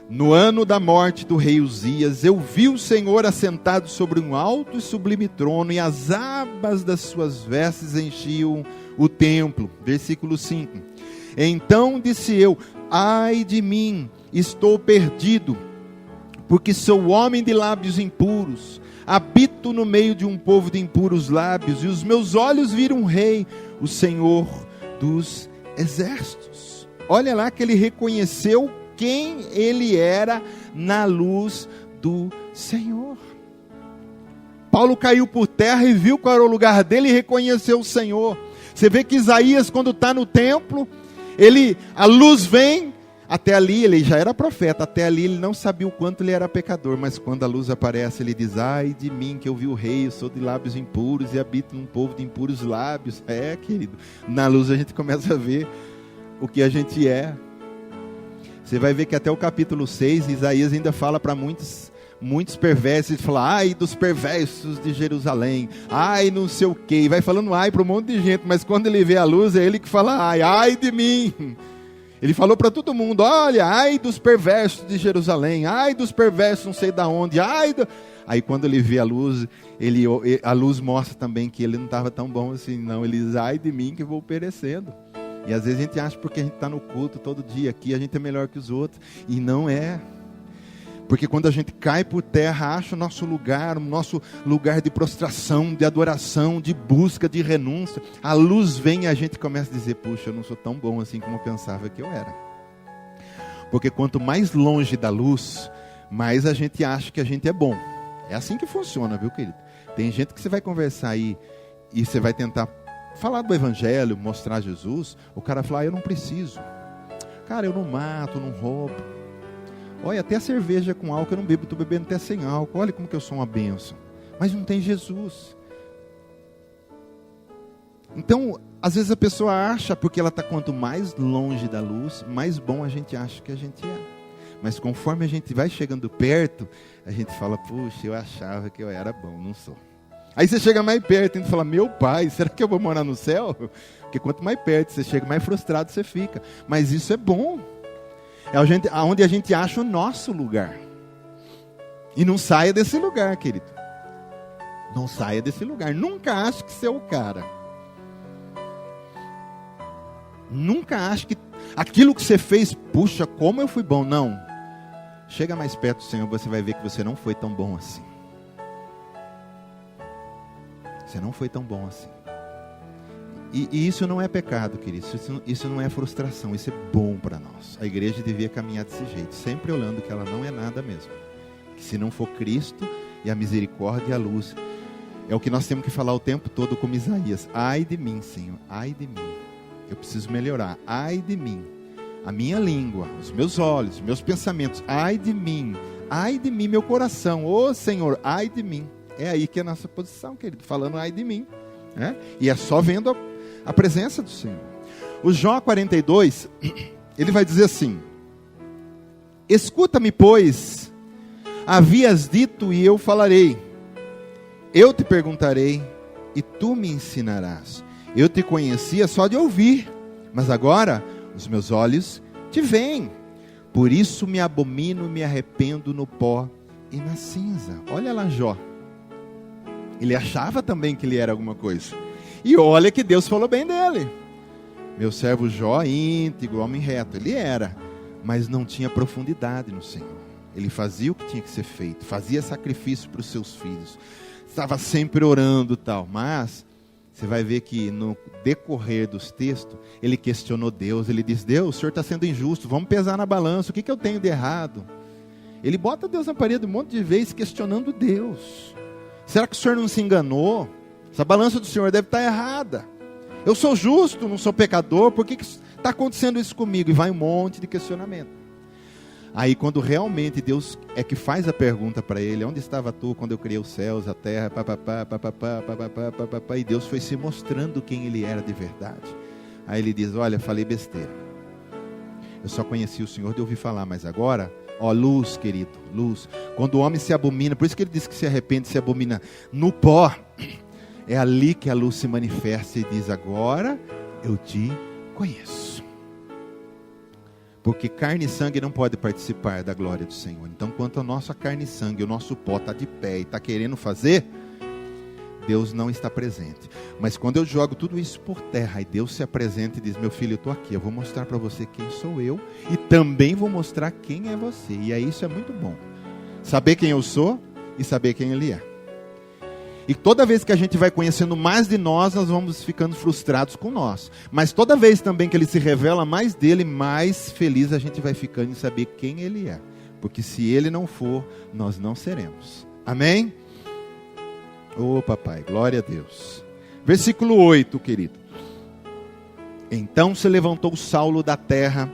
No ano da morte do rei Uzias, eu vi o Senhor assentado sobre um alto e sublime trono, e as abas das suas vestes enchiam o templo. Versículo 5. Então disse eu, ai de mim, estou perdido, porque sou homem de lábios impuros, habito no meio de um povo de impuros lábios, e os meus olhos viram o rei, o Senhor dos exércitos. Olha lá que ele reconheceu quem ele era na luz do Senhor. Paulo caiu por terra e viu qual era o lugar dele e reconheceu o Senhor. Você vê que Isaías, quando está no templo, a luz vem, até ali ele já era profeta, até ali ele não sabia o quanto ele era pecador, mas quando a luz aparece, ele diz, ai de mim que eu vi o rei, eu sou de lábios impuros e habito num povo de impuros lábios. Querido, na luz a gente começa a ver o que a gente é. Você vai ver que até o capítulo 6, Isaías ainda fala para muitos perversos, ele fala, ai dos perversos de Jerusalém, ai não sei o que, vai falando ai para um monte de gente, mas quando ele vê a luz, é ele que fala ai de mim. Ele falou para todo mundo, olha, ai dos perversos de Jerusalém, ai dos perversos não sei da onde, Aí quando ele vê a luz, a luz mostra também que ele não estava tão bom assim, não, ele diz, ai de mim que vou perecendo. E às vezes a gente acha porque a gente está no culto todo dia aqui, a gente é melhor que os outros. E não é. Porque quando a gente cai por terra, acha o nosso lugar de prostração, de adoração, de busca, de renúncia. A luz vem e a gente começa a dizer, puxa, eu não sou tão bom assim como eu pensava que eu era. Porque quanto mais longe da luz, mais a gente acha que a gente é bom. É assim que funciona, viu, querido? Tem gente que você vai conversar aí e você vai tentar falar do evangelho, mostrar Jesus, o cara fala, eu não preciso. Cara, eu não mato, não roubo. Olha, até a cerveja com álcool eu não bebo, estou bebendo até sem álcool. Olha como que eu sou uma bênção. Mas não tem Jesus. Então, às vezes a pessoa acha, porque ela está quanto mais longe da luz, mais bom a gente acha que a gente é. Mas conforme a gente vai chegando perto, a gente fala, puxa, eu achava que eu era bom, não sou. Aí você chega mais perto e fala, meu pai, será que eu vou morar no céu? Porque quanto mais perto você chega, mais frustrado você fica. Mas isso é bom. É onde a gente acha o nosso lugar. E não saia desse lugar, querido. Não saia desse lugar. Nunca ache que você é o cara. Nunca ache que aquilo que você fez, puxa, como eu fui bom. Não. Chega mais perto do Senhor, você vai ver que você não foi tão bom assim. Você não foi tão bom assim. E isso não é pecado, querido. Isso não é frustração. Isso é bom para nós. A igreja devia caminhar desse jeito, sempre olhando que ela não é nada mesmo. Que se não for Cristo e a misericórdia e a luz, é o que nós temos que falar o tempo todo como Isaías. Ai de mim, Senhor, ai de mim. Eu preciso melhorar. Ai de mim. A minha língua, os meus olhos, os meus pensamentos. Ai de mim, meu coração. Ô Senhor, ai de mim. É aí que é a nossa posição, querido, falando ai de mim, né? E é só vendo a presença do Senhor. O Jó 42, ele vai dizer assim, Escuta-me, pois, havias dito e eu falarei. Eu te perguntarei e tu me ensinarás. Eu te conhecia só de ouvir, mas agora os meus olhos te veem. Por isso me abomino e me arrependo no pó e na cinza. Olha lá Jó. Ele achava também que ele era alguma coisa. E olha que Deus falou bem dele. Meu servo Jó, íntegro, homem reto. Ele era, mas não tinha profundidade no Senhor. Ele fazia o que tinha que ser feito. Fazia sacrifício para os seus filhos. Estava sempre orando e tal. Mas você vai ver que no decorrer dos textos, ele questionou Deus. Ele diz, Deus, o Senhor está sendo injusto. Vamos pesar na balança. O que eu tenho de errado? Ele bota Deus na parede um monte de vezes questionando Deus. Será que o Senhor não se enganou? Essa balança do Senhor deve estar errada. Eu sou justo, não sou pecador. Por que está acontecendo isso comigo? E vai um monte de questionamento. Aí quando realmente Deus é que faz a pergunta para ele, onde estava tu quando eu criei os céus, a terra, e Deus foi se mostrando quem ele era de verdade. Aí ele diz, olha, falei besteira. Eu só conheci o Senhor de ouvir falar, mas agora, ó, luz, querido, luz. Quando o homem se abomina, por isso que ele diz que se arrepende, se abomina no pó, é ali que a luz se manifesta e diz, agora eu te conheço. Porque carne e sangue não pode participar da glória do Senhor. Então, enquanto a nossa carne e sangue, o nosso pó está de pé e está querendo fazer, Deus não está presente. Mas quando eu jogo tudo isso por terra e Deus se apresenta e diz, meu filho, eu estou aqui, eu vou mostrar para você quem sou eu e também vou mostrar quem é você. E aí isso é muito bom. Saber quem eu sou e saber quem Ele é. E toda vez que a gente vai conhecendo mais de nós, nós vamos ficando frustrados com nós. Mas toda vez também que Ele se revela mais dele, mais feliz a gente vai ficando em saber quem Ele é. Porque se Ele não for, nós não seremos. Amém? Ô papai, glória a Deus. Versículo 8, querido. Então se levantou Saulo da terra,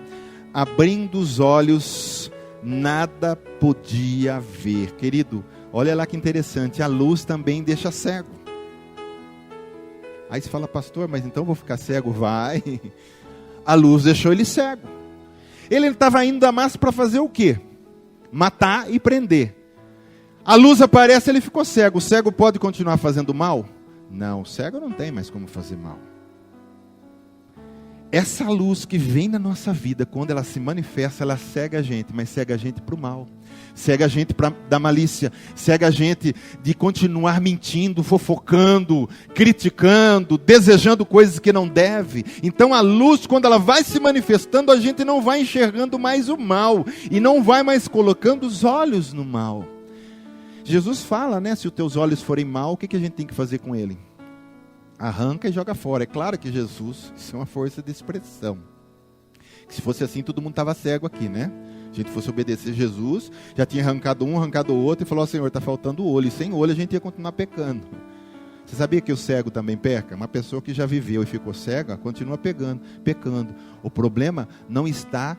abrindo os olhos, nada podia ver. Querido, olha lá que interessante, a luz também deixa cego. Aí você fala, pastor, mas então eu vou ficar cego? Vai. A luz deixou ele cego. Ele estava indo a Damasco para fazer o quê? Matar e prender. A luz aparece, ele ficou cego. O cego pode continuar fazendo mal? Não, o cego não tem mais como fazer mal. Essa luz que vem na nossa vida, quando ela se manifesta, ela cega a gente, mas cega a gente para o mal. Cega a gente da malícia, cega a gente de continuar mentindo, fofocando, criticando, desejando coisas que não deve. Então a luz, quando ela vai se manifestando, a gente não vai enxergando mais o mal, e não vai mais colocando os olhos no mal. Jesus fala, né, se os teus olhos forem mal, o que a gente tem que fazer com ele? Arranca e joga fora. É claro que Jesus, isso é uma força de expressão. Se fosse assim, todo mundo estava cego aqui, né? Se a gente fosse obedecer Jesus, já tinha arrancado um, arrancado o outro, e falou, Senhor, está faltando olho. E sem olho a gente ia continuar pecando. Você sabia que o cego também peca? Uma pessoa que já viveu e ficou cega, continua pecando. O problema não está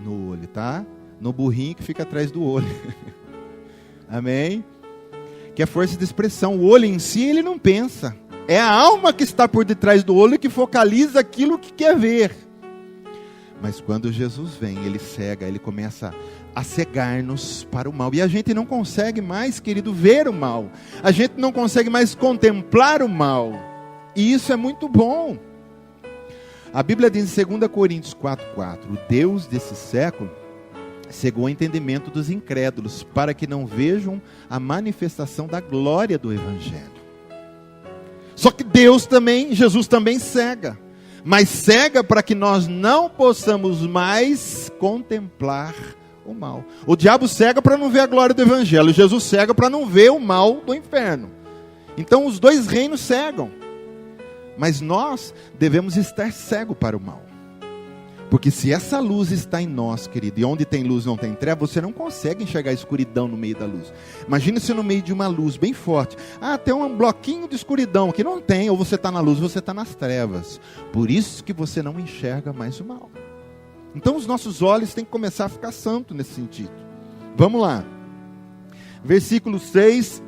no olho, tá? No burrinho que fica atrás do olho. Amém? Que é força de expressão. O olho em si, ele não pensa. É a alma que está por detrás do olho que focaliza aquilo que quer ver. Mas quando Jesus vem, ele cega, ele começa a cegar-nos para o mal. E a gente não consegue mais, querido, ver o mal. A gente não consegue mais contemplar o mal. E isso é muito bom. A Bíblia diz em 2 Coríntios 4,4: o Deus desse século cegou o entendimento dos incrédulos, para que não vejam a manifestação da glória do Evangelho. Só que Jesus também cega, mas cega para que nós não possamos mais contemplar o mal. O diabo cega para não ver a glória do Evangelho, Jesus cega para não ver o mal do inferno. Então os dois reinos cegam, mas nós devemos estar cegos para o mal. Porque se essa luz está em nós, querido, e onde tem luz não tem treva, você não consegue enxergar a escuridão no meio da luz. Imagina se no meio de uma luz bem forte, tem um bloquinho de escuridão, que não tem, ou você está na luz, ou você está nas trevas. Por isso que você não enxerga mais o mal. Então os nossos olhos têm que começar a ficar santos nesse sentido. Vamos lá. Versículo 6,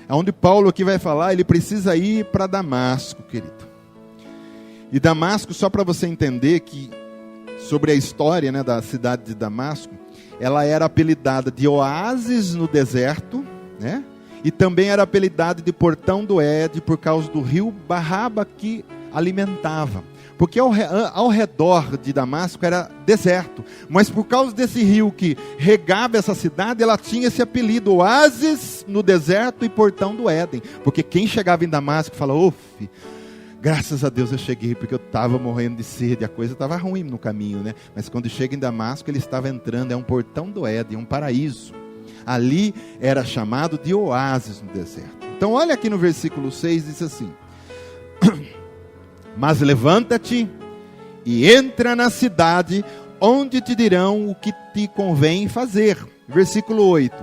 onde Paulo aqui vai falar, ele precisa ir para Damasco, querido. E Damasco, só para você entender que sobre a história, né, da cidade de Damasco, ela era apelidada de oásis no deserto, né? E também era apelidada de Portão do Éden por causa do rio Barraba que alimentava. Porque ao redor de Damasco era deserto, mas por causa desse rio que regava essa cidade, ela tinha esse apelido, oásis no deserto e Portão do Éden. Porque quem chegava em Damasco falava, graças a Deus eu cheguei, porque eu estava morrendo de sede, a coisa estava ruim no caminho, né? Mas quando chega em Damasco, ele estava entrando, é um portão do Éden, um paraíso. Ali era chamado de oásis no deserto. Então olha aqui no versículo 6, diz assim: mas levanta-te e entra na cidade, onde te dirão o que te convém fazer. Versículo 8,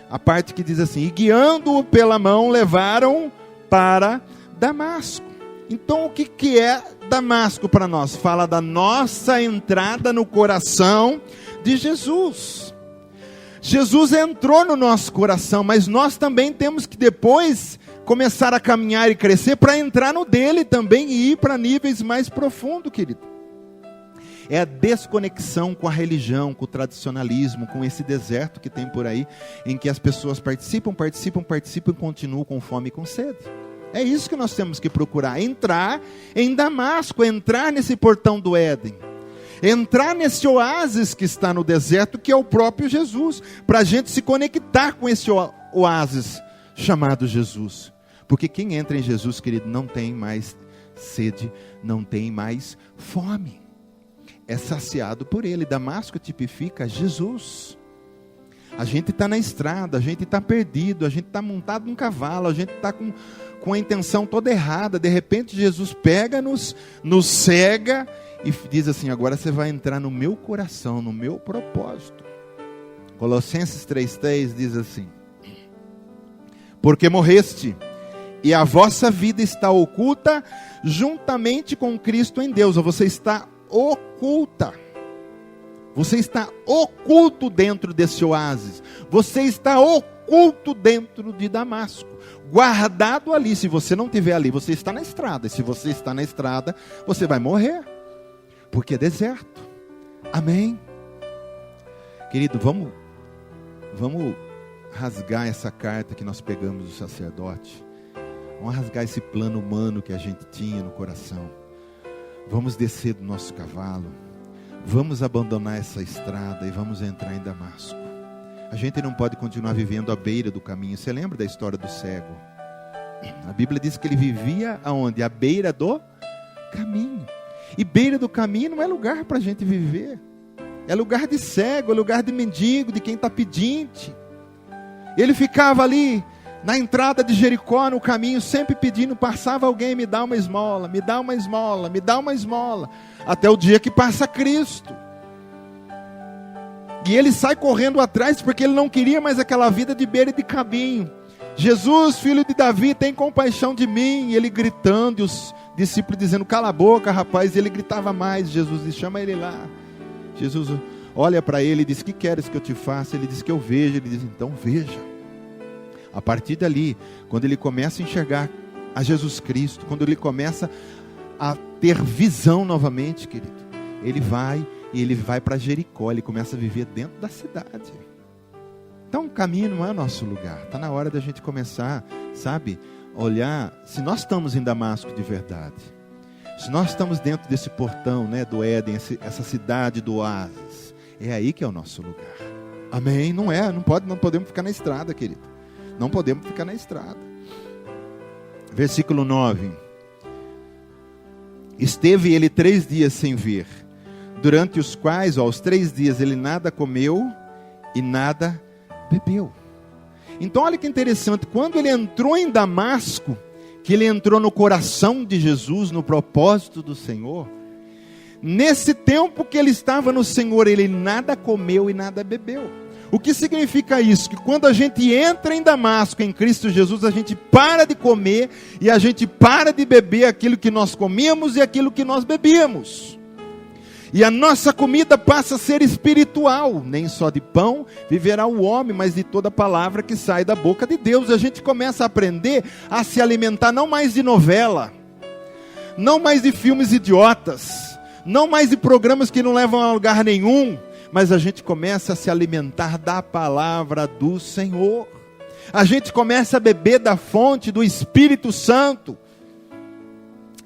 a parte que diz assim: e guiando-o pela mão, levaram para Damasco. Então o que é Damasco para nós? Fala da nossa entrada no coração de Jesus. Jesus entrou no nosso coração, mas nós também temos que depois começar a caminhar e crescer para entrar no dele também e ir para níveis mais profundos, querido. É a desconexão com a religião, com o tradicionalismo, com esse deserto que tem por aí, em que as pessoas participam e continuam com fome e com sede. É isso que nós temos que procurar, entrar em Damasco, entrar nesse portão do Éden, entrar nesse oásis que está no deserto, que é o próprio Jesus, para a gente se conectar com esse oásis chamado Jesus. Porque quem entra em Jesus, querido, não tem mais sede, não tem mais fome, é saciado por Ele. Damasco tipifica Jesus. A gente está na estrada, a gente está perdido, a gente está montado num cavalo, a gente está com a intenção toda errada. De repente Jesus pega-nos, nos cega e diz assim: agora você vai entrar no meu coração, no meu propósito. Colossenses 3,3 diz assim: porque morreste, e a vossa vida está oculta juntamente com Cristo em Deus. Ou você está oculta. Você está oculto dentro desse oásis. Você está oculto dentro de Damasco. Guardado ali. Se você não estiver ali, você está na estrada. E se você está na estrada, você vai morrer. Porque é deserto. Amém? Querido, vamos rasgar essa carta que nós pegamos do sacerdote. Vamos rasgar esse plano humano que a gente tinha no coração. Vamos descer do nosso cavalo. Vamos abandonar essa estrada e vamos entrar em Damasco. A gente não pode continuar vivendo à beira do caminho. Você lembra da história do cego? A Bíblia diz que ele vivia aonde? À beira do caminho. E beira do caminho não é lugar para a gente viver. É lugar de cego, é lugar de mendigo, de quem está pedinte. Ele ficava ali na entrada de Jericó, no caminho, sempre pedindo, passava alguém, me dá uma esmola, me dá uma esmola, me dá uma esmola, até o dia que passa Cristo, e ele sai correndo atrás, porque ele não queria mais aquela vida de beira de caminho. Jesus, filho de Davi, tem compaixão de mim, e ele gritando, e os discípulos dizendo, cala a boca rapaz, e ele gritava mais. Jesus diz, chama ele lá. Jesus olha para ele e diz, que queres que eu te faça? Ele diz que eu vejo. Ele diz, então veja. A partir dali, quando ele começa a enxergar a Jesus Cristo, quando ele começa a ter visão novamente, querido, ele vai para Jericó, ele começa a viver dentro da cidade. Então o caminho não é o nosso lugar. Está na hora da gente começar, sabe, olhar, se nós estamos em Damasco de verdade, se nós estamos dentro desse portão, né, do Éden, essa cidade do oásis, é aí que é o nosso lugar. Amém? Não podemos ficar na estrada, querido. Não podemos ficar na estrada. Versículo 9. Esteve ele 3 dias sem ver, durante os quais, aos 3 dias, ele nada comeu e nada bebeu. Então olha que interessante, quando ele entrou em Damasco, que ele entrou no coração de Jesus, no propósito do Senhor, nesse tempo que ele estava no Senhor, ele nada comeu e nada bebeu. O que significa isso? Que quando a gente entra em Damasco, em Cristo Jesus, a gente para de comer e a gente para de beber aquilo que nós comíamos e aquilo que nós bebíamos. E a nossa comida passa a ser espiritual. Nem só de pão viverá o homem, mas de toda palavra que sai da boca de Deus. A gente começa a aprender a se alimentar não mais de novela, não mais de filmes idiotas, não mais de programas que não levam a lugar nenhum, mas a gente começa a se alimentar da palavra do Senhor. A gente começa a beber da fonte do Espírito Santo.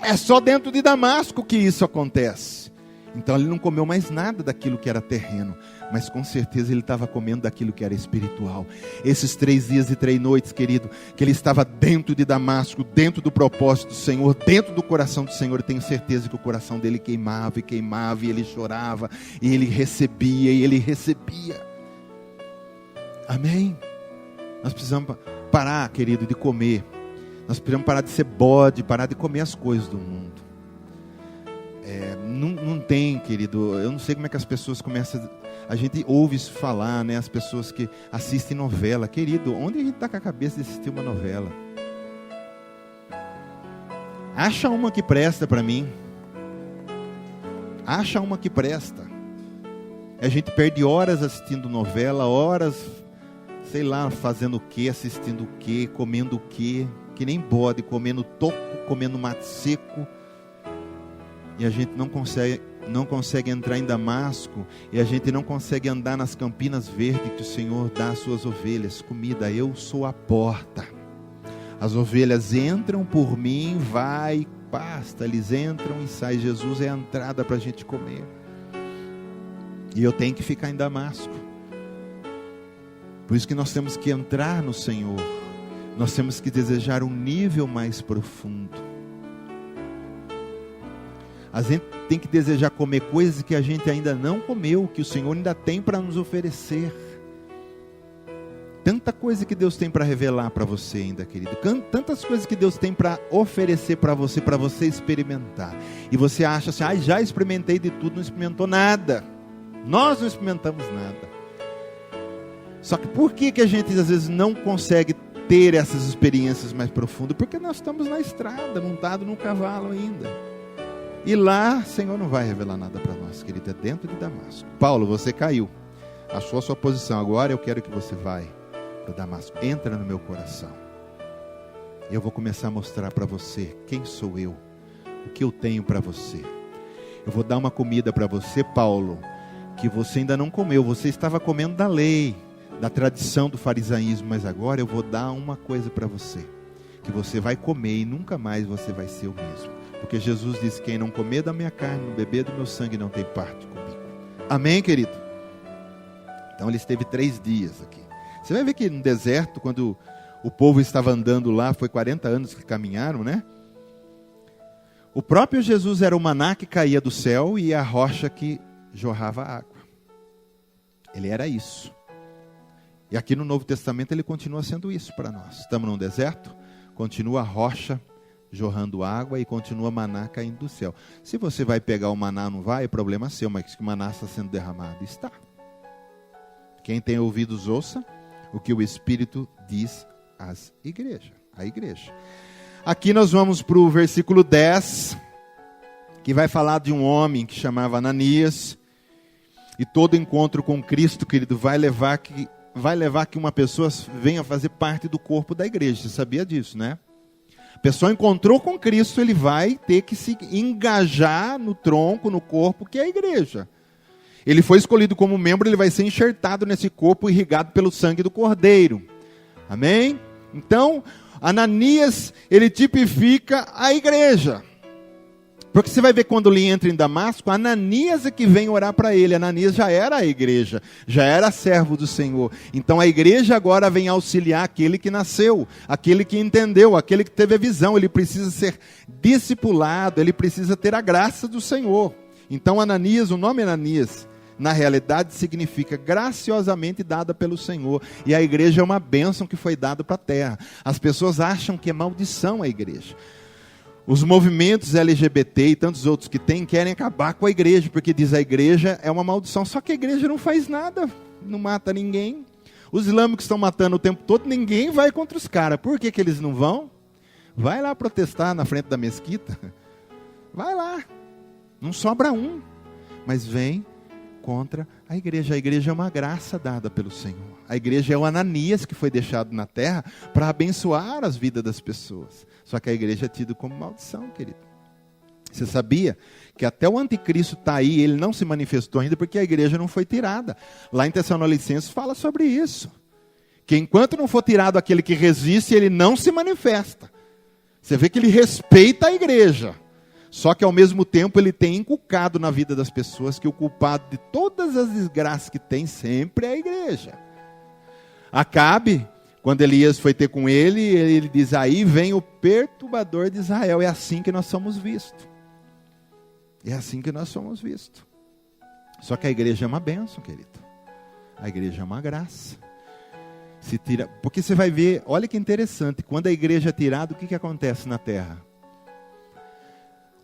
É só dentro de Damasco que isso acontece. Então ele não comeu mais nada daquilo que era terreno, mas com certeza ele estava comendo daquilo que era espiritual. Esses 3 dias e 3 noites, querido, que ele estava dentro de Damasco, dentro do propósito do Senhor, dentro do coração do Senhor, eu tenho certeza que o coração dele queimava e queimava, e ele chorava, e ele recebia, e ele recebia. Amém? Nós precisamos parar, querido, de comer. Nós precisamos parar de ser bode, parar de comer as coisas do mundo. Não tem, querido, eu não sei como é que as pessoas começam, a gente ouve isso falar, né? As pessoas que assistem novela, querido, onde a gente está com a cabeça de assistir uma novela? Acha uma que presta para mim. Acha uma que presta. A gente perde horas assistindo novela, horas, sei lá, fazendo o que, assistindo o que, comendo o que nem bode, comendo toco, comendo mato seco. E a gente não consegue entrar em Damasco, e a gente não consegue andar nas campinas verdes que o Senhor dá às suas ovelhas. Comida, eu sou a porta. As ovelhas entram por mim, vai, pasta, eles entram e saem. Jesus é a entrada para a gente comer. E eu tenho que ficar em Damasco. Por isso que nós temos que entrar no Senhor. Nós temos que desejar um nível mais profundo. A gente tem que desejar comer coisas que a gente ainda não comeu, que o Senhor ainda tem para nos oferecer. Tanta coisa que Deus tem para revelar para você ainda, querido. Tantas coisas que Deus tem para oferecer para você experimentar. E você acha assim, já experimentei de tudo, não experimentou nada. Nós não experimentamos nada. Só que por que a gente às vezes não consegue ter essas experiências mais profundas? Porque nós estamos na estrada, montado num cavalo ainda. E lá, o Senhor não vai revelar nada para nós, querido, é dentro de Damasco. Paulo, você caiu, achou a sua posição, agora eu quero que você vá para Damasco. Entra no meu coração. Eu vou começar a mostrar para você quem sou eu, o que eu tenho para você. Eu vou dar uma comida para você, Paulo, que você ainda não comeu. Você estava comendo da lei, da tradição do farisaísmo, mas agora eu vou dar uma coisa para você, que você vai comer e nunca mais você vai ser o mesmo. Porque Jesus disse, quem não comer da minha carne, não beber do meu sangue, não tem parte comigo. Amém, querido? Então ele esteve 3 dias aqui. Você vai ver que no deserto, quando o povo estava andando lá, foi 40 anos que caminharam, né? O próprio Jesus era o maná que caía do céu e a rocha que jorrava água. Ele era isso. E aqui no Novo Testamento ele continua sendo isso para nós. Estamos num deserto, continua a rocha jorrando água e continua maná caindo do céu. Se você vai pegar o maná, não vai, é problema seu, mas que o maná está sendo derramado. Está. Quem tem ouvidos, ouça o que o Espírito diz às igrejas. A igreja. Aqui nós vamos para o versículo 10, que vai falar de um homem que chamava Ananias. E todo encontro com Cristo, querido, vai levar que uma pessoa venha fazer parte do corpo da igreja. Você sabia disso, né? A pessoa encontrou com Cristo, ele vai ter que se engajar no tronco, no corpo, que é a igreja. Ele foi escolhido como membro, ele vai ser enxertado nesse corpo, irrigado pelo sangue do Cordeiro. Amém? Então, Ananias, ele tipifica a igreja. Porque você vai ver quando ele entra em Damasco, Ananias é que vem orar para ele. Ananias já era a igreja, já era servo do Senhor. Então a igreja agora vem auxiliar aquele que nasceu, aquele que entendeu, aquele que teve a visão. Ele precisa ser discipulado, ele precisa ter a graça do Senhor. Então Ananias, o nome Ananias, na realidade significa graciosamente dada pelo Senhor. E a igreja é uma bênção que foi dada para a terra. As pessoas acham que é maldição a igreja. Os movimentos LGBT e tantos outros que tem querem acabar com a igreja, porque diz a igreja é uma maldição. Só que a igreja não faz nada, não mata ninguém. Os islâmicos estão matando o tempo todo, ninguém vai contra os caras. Por que eles não vão? Vai lá protestar na frente da mesquita. Vai lá. Não sobra um. Mas vem contra a igreja. A igreja é uma graça dada pelo Senhor. A igreja é o Ananias que foi deixado na terra para abençoar as vidas das pessoas. Só que a igreja é tida como maldição, querido. Você sabia que até o anticristo está aí, ele não se manifestou ainda porque a igreja não foi tirada. Lá em Tessalonicenses fala sobre isso. Que enquanto não for tirado aquele que resiste, ele não se manifesta. Você vê que ele respeita a igreja. Só que ao mesmo tempo ele tem inculcado na vida das pessoas que o culpado de todas as desgraças que tem sempre é a igreja. Acabe, quando Elias foi ter com ele diz, aí vem o perturbador de Israel. É assim que nós somos vistos. É assim que nós somos vistos. Só que a igreja é uma bênção, querido. A igreja é uma graça. Se tira, porque você vai ver, olha que interessante, quando a igreja é tirada, o que acontece na terra?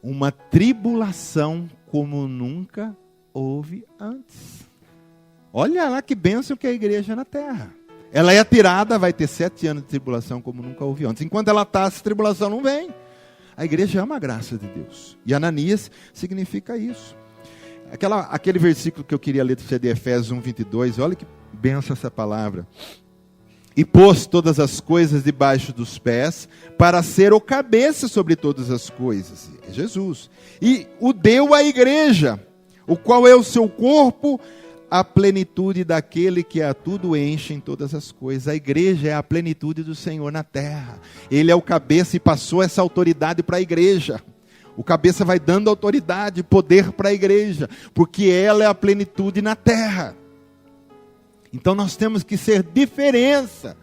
Uma tribulação como nunca houve antes. Olha lá que bênção que é a igreja na terra. Ela é tirada, vai ter 7 anos de tribulação como nunca houve antes. Enquanto ela está, essa tribulação não vem. A igreja ama a graça de Deus. E Ananias significa isso. Aquele versículo que eu queria ler de Efésios 1:22, olha que bênção essa palavra. E pôs todas as coisas debaixo dos pés, para ser o cabeça sobre todas as coisas. É Jesus. E o deu à igreja, o qual é o seu corpo, a plenitude daquele que a tudo enche em todas as coisas. A igreja é a plenitude do Senhor na terra. Ele é o cabeça e passou essa autoridade para a igreja. O cabeça vai dando autoridade, poder para a igreja, porque ela é a plenitude na terra. Então nós temos que ser diferença.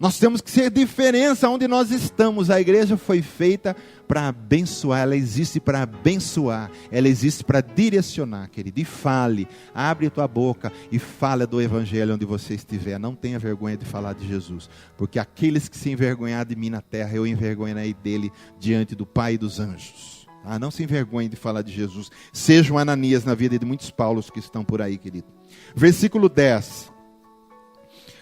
Nós temos que ser diferença onde nós estamos. A igreja foi feita para abençoar, ela existe para abençoar, ela existe para direcionar, querido. E fale, abre a tua boca e fala do evangelho onde você estiver. Não tenha vergonha de falar de Jesus, porque aqueles que se envergonhar de mim na terra, eu envergonharei dele diante do Pai e dos anjos. Não se envergonhe de falar de Jesus. Seja um Ananias na vida de muitos Paulos que estão por aí, querido. Versículo 10.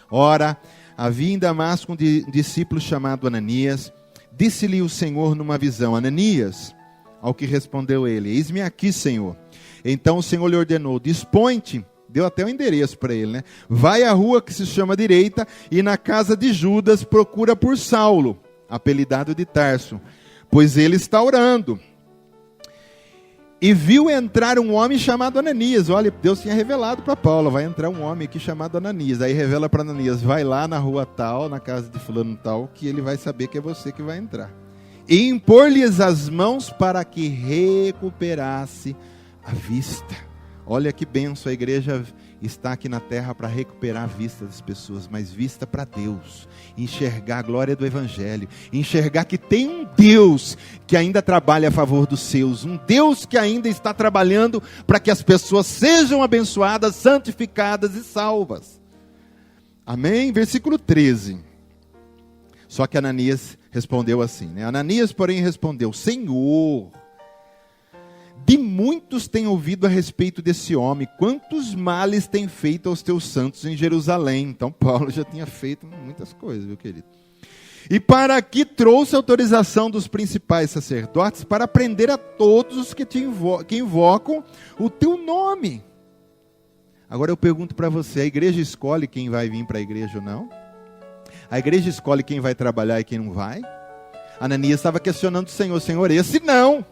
Ora, havia em Damasco um discípulo chamado Ananias. Disse-lhe o Senhor numa visão, Ananias, ao que respondeu ele, eis-me aqui, Senhor. Então o Senhor lhe ordenou, dispõe-te, deu até o endereço para ele, né? Vai à rua que se chama Direita, e na casa de Judas procura por Saulo, apelidado de Tarso, pois ele está orando. E viu entrar um homem chamado Ananias. Olha, Deus tinha revelado para Paulo, vai entrar um homem aqui chamado Ananias. Aí revela para Ananias, vai lá na rua tal, na casa de fulano tal, que ele vai saber que é você que vai entrar. E impor-lhes as mãos para que recuperasse a vista. Olha que bênção, a igreja está aqui na terra para recuperar a vista das pessoas, mas vista para Deus, enxergar a glória do evangelho, enxergar que tem um Deus que ainda trabalha a favor dos seus, um Deus que ainda está trabalhando para que as pessoas sejam abençoadas, santificadas e salvas. Amém? Versículo 13. Só que Ananias respondeu assim, né? Ananias, porém, respondeu, Senhor, de muitos tenho ouvido a respeito desse homem, quantos males tem feito aos teus santos em Jerusalém. Então Paulo já tinha feito muitas coisas, viu, querido? E para aqui trouxe autorização dos principais sacerdotes para prender a todos os que invocam o teu nome. Agora eu pergunto para você, a igreja escolhe quem vai vir para a igreja ou não? A igreja escolhe quem vai trabalhar e quem não vai? Ananias estava questionando o Senhor, Senhor, esse não.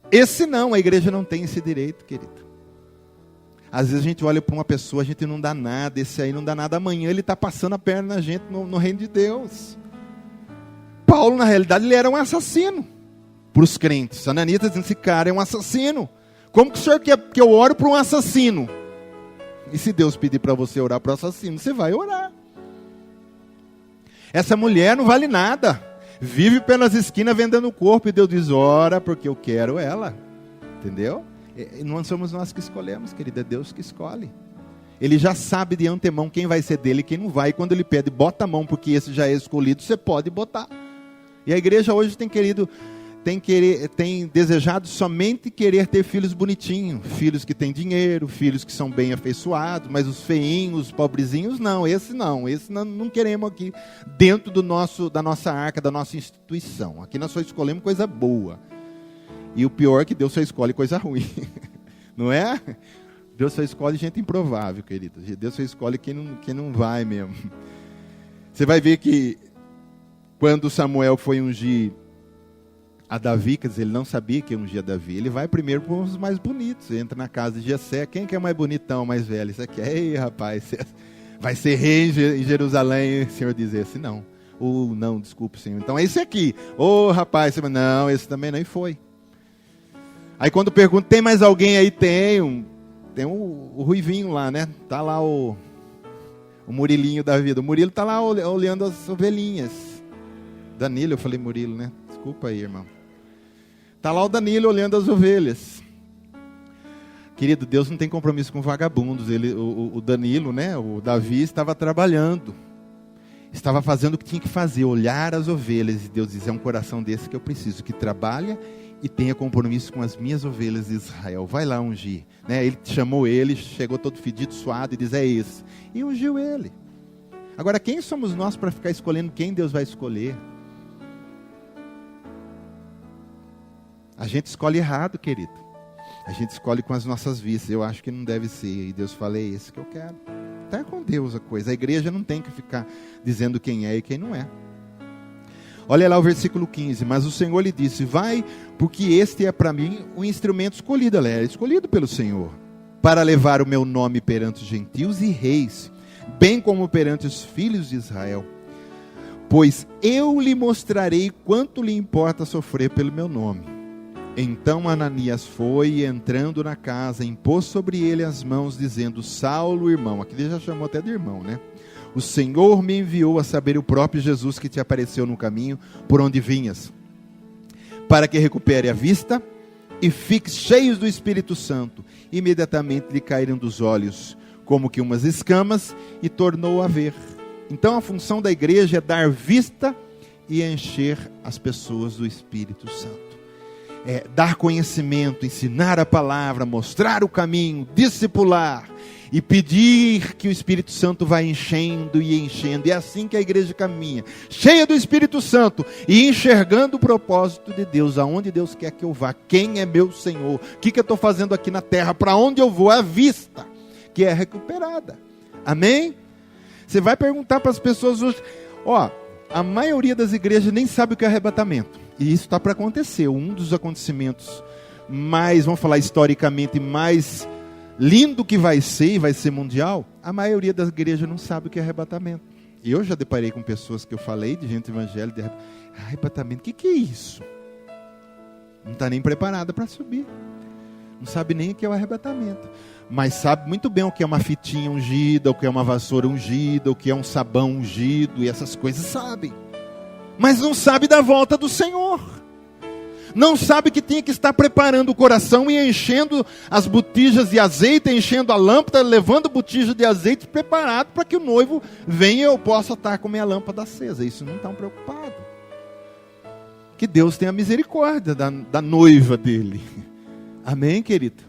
Esse não, a igreja não tem esse direito, querido. Às vezes a gente olha para uma pessoa, a gente não dá nada, esse aí não dá nada, amanhã ele está passando a perna na gente no reino de Deus. Paulo, na realidade, ele era um assassino para os crentes. Ananias está dizendo, esse cara é um assassino. Como que o senhor quer que eu ore para um assassino? E se Deus pedir para você orar para o assassino, você vai orar. Essa mulher não vale nada. Vive pelas esquinas vendendo o corpo. E Deus diz, ora, porque eu quero ela. Entendeu? E não somos nós que escolhemos, querido. É Deus que escolhe. Ele já sabe de antemão quem vai ser dele e quem não vai. E quando ele pede, bota a mão, porque esse já é escolhido, você pode botar. E a igreja hoje tem desejado somente querer ter filhos bonitinhos. Filhos que têm dinheiro, filhos que são bem afeiçoados. Mas os feinhos, os pobrezinhos, não. Esse não queremos aqui dentro da nossa arca, da nossa instituição. Aqui nós só escolhemos coisa boa. E o pior é que Deus só escolhe coisa ruim. Não é? Deus só escolhe gente improvável, querido. Deus só escolhe quem não vai mesmo. Você vai ver que quando Samuel foi ungir a Davi, quer dizer, ele não sabia que ia ungir a Davi. Ele vai primeiro para os mais bonitos. Entra na casa de Jessé. Quem que é mais bonitão, mais velho? Isso aqui. Ei, rapaz, vai ser rei em Jerusalém. O Senhor diz esse não. Não, desculpe, Senhor. Então é esse aqui. Rapaz, não, esse também não. E foi. Aí quando pergunta, tem mais alguém aí? Tem o Ruivinho lá, né? Tá lá o Murilinho da vida. O Murilo tá lá olhando as ovelhinhas. Danilo, eu falei Murilo, né? Desculpa aí, irmão. Tá lá o Danilo olhando as ovelhas. Querido, Deus não tem compromisso com vagabundos. O Danilo, né? O Davi estava trabalhando. Estava fazendo o que tinha que fazer, olhar as ovelhas. E Deus diz, é um coração desse que eu preciso, que trabalha e tenha compromisso com as minhas ovelhas de Israel. Vai lá ungir. Né? Ele chamou ele, chegou todo fedido, suado e diz, é esse. E ungiu ele. Agora, quem somos nós para ficar escolhendo quem Deus vai escolher? A gente escolhe errado, querido. A gente escolhe com as nossas vistas. Eu acho que não deve ser. E Deus fala, é esse que eu quero. Está com Deus a coisa. A igreja não tem que ficar dizendo quem é e quem não é. Olha lá o versículo 15. Mas o Senhor lhe disse, vai, porque este é para mim o instrumento escolhido. Ele é escolhido pelo Senhor, para levar o meu nome perante os gentios e reis, bem como perante os filhos de Israel. Pois eu lhe mostrarei quanto lhe importa sofrer pelo meu nome. Então Ananias foi e entrando na casa, impôs sobre ele as mãos, dizendo, Saulo, irmão, aqui ele já chamou até de irmão, né? O Senhor me enviou a saber o próprio Jesus que te apareceu no caminho por onde vinhas, para que recupere a vista e fique cheio do Espírito Santo. Imediatamente lhe caíram dos olhos, como que umas escamas, e tornou a ver. Então a função da igreja é dar vista e encher as pessoas do Espírito Santo. Dar conhecimento, ensinar a palavra, mostrar o caminho, discipular e pedir que o Espírito Santo vá enchendo e enchendo. É assim que a igreja caminha, cheia do Espírito Santo e enxergando o propósito de Deus, aonde Deus quer que eu vá, quem é meu Senhor, o que eu estou fazendo aqui na terra, para onde eu vou, a vista que é recuperada. Amém? Você vai perguntar para as pessoas hoje, a maioria das igrejas nem sabe o que é arrebatamento. E isso está para acontecer. Um dos acontecimentos mais, vamos falar historicamente, mais lindo que vai ser, e vai ser mundial, a maioria das igrejas não sabe o que é arrebatamento. E eu já deparei com pessoas que eu falei, de gente evangélica, de arrebatamento, o que é isso? Não está nem preparada para subir. Não sabe nem o que é o arrebatamento. Mas sabe muito bem o que é uma fitinha ungida, o que é uma vassoura ungida, o que é um sabão ungido, e essas coisas sabem. Mas não sabe da volta do Senhor. Não sabe que tinha que estar preparando o coração e enchendo as botijas de azeite, enchendo a lâmpada, levando botija de azeite preparado para que o noivo venha e eu possa estar com minha lâmpada acesa. Isso não está preocupado. Que Deus tenha misericórdia da noiva dele. Amém, querido?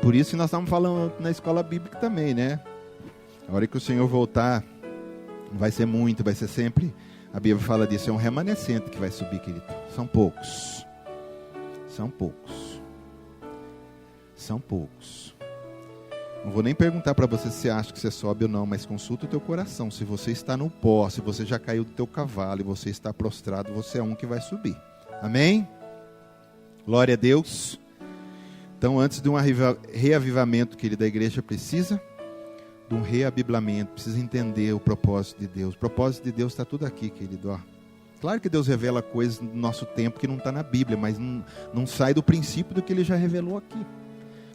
Por isso que nós estamos falando na escola bíblica também, né? A hora que o Senhor voltar, vai ser muito, vai ser sempre... A Bíblia fala disso, é um remanescente que vai subir, querido. São poucos. São poucos. São poucos. Não vou nem perguntar para você se você acha que você sobe ou não, mas consulta o teu coração. Se você está no pó, se você já caiu do teu cavalo e você está prostrado, você é um que vai subir. Amém? Glória a Deus. Então, antes de um reavivamento, querido, a igreja precisa de um reabiblamento, precisa entender o propósito de Deus. O propósito de Deus está tudo aqui, querido. Claro que Deus revela coisas no nosso tempo que não está na Bíblia, mas não sai do princípio do que Ele já revelou aqui.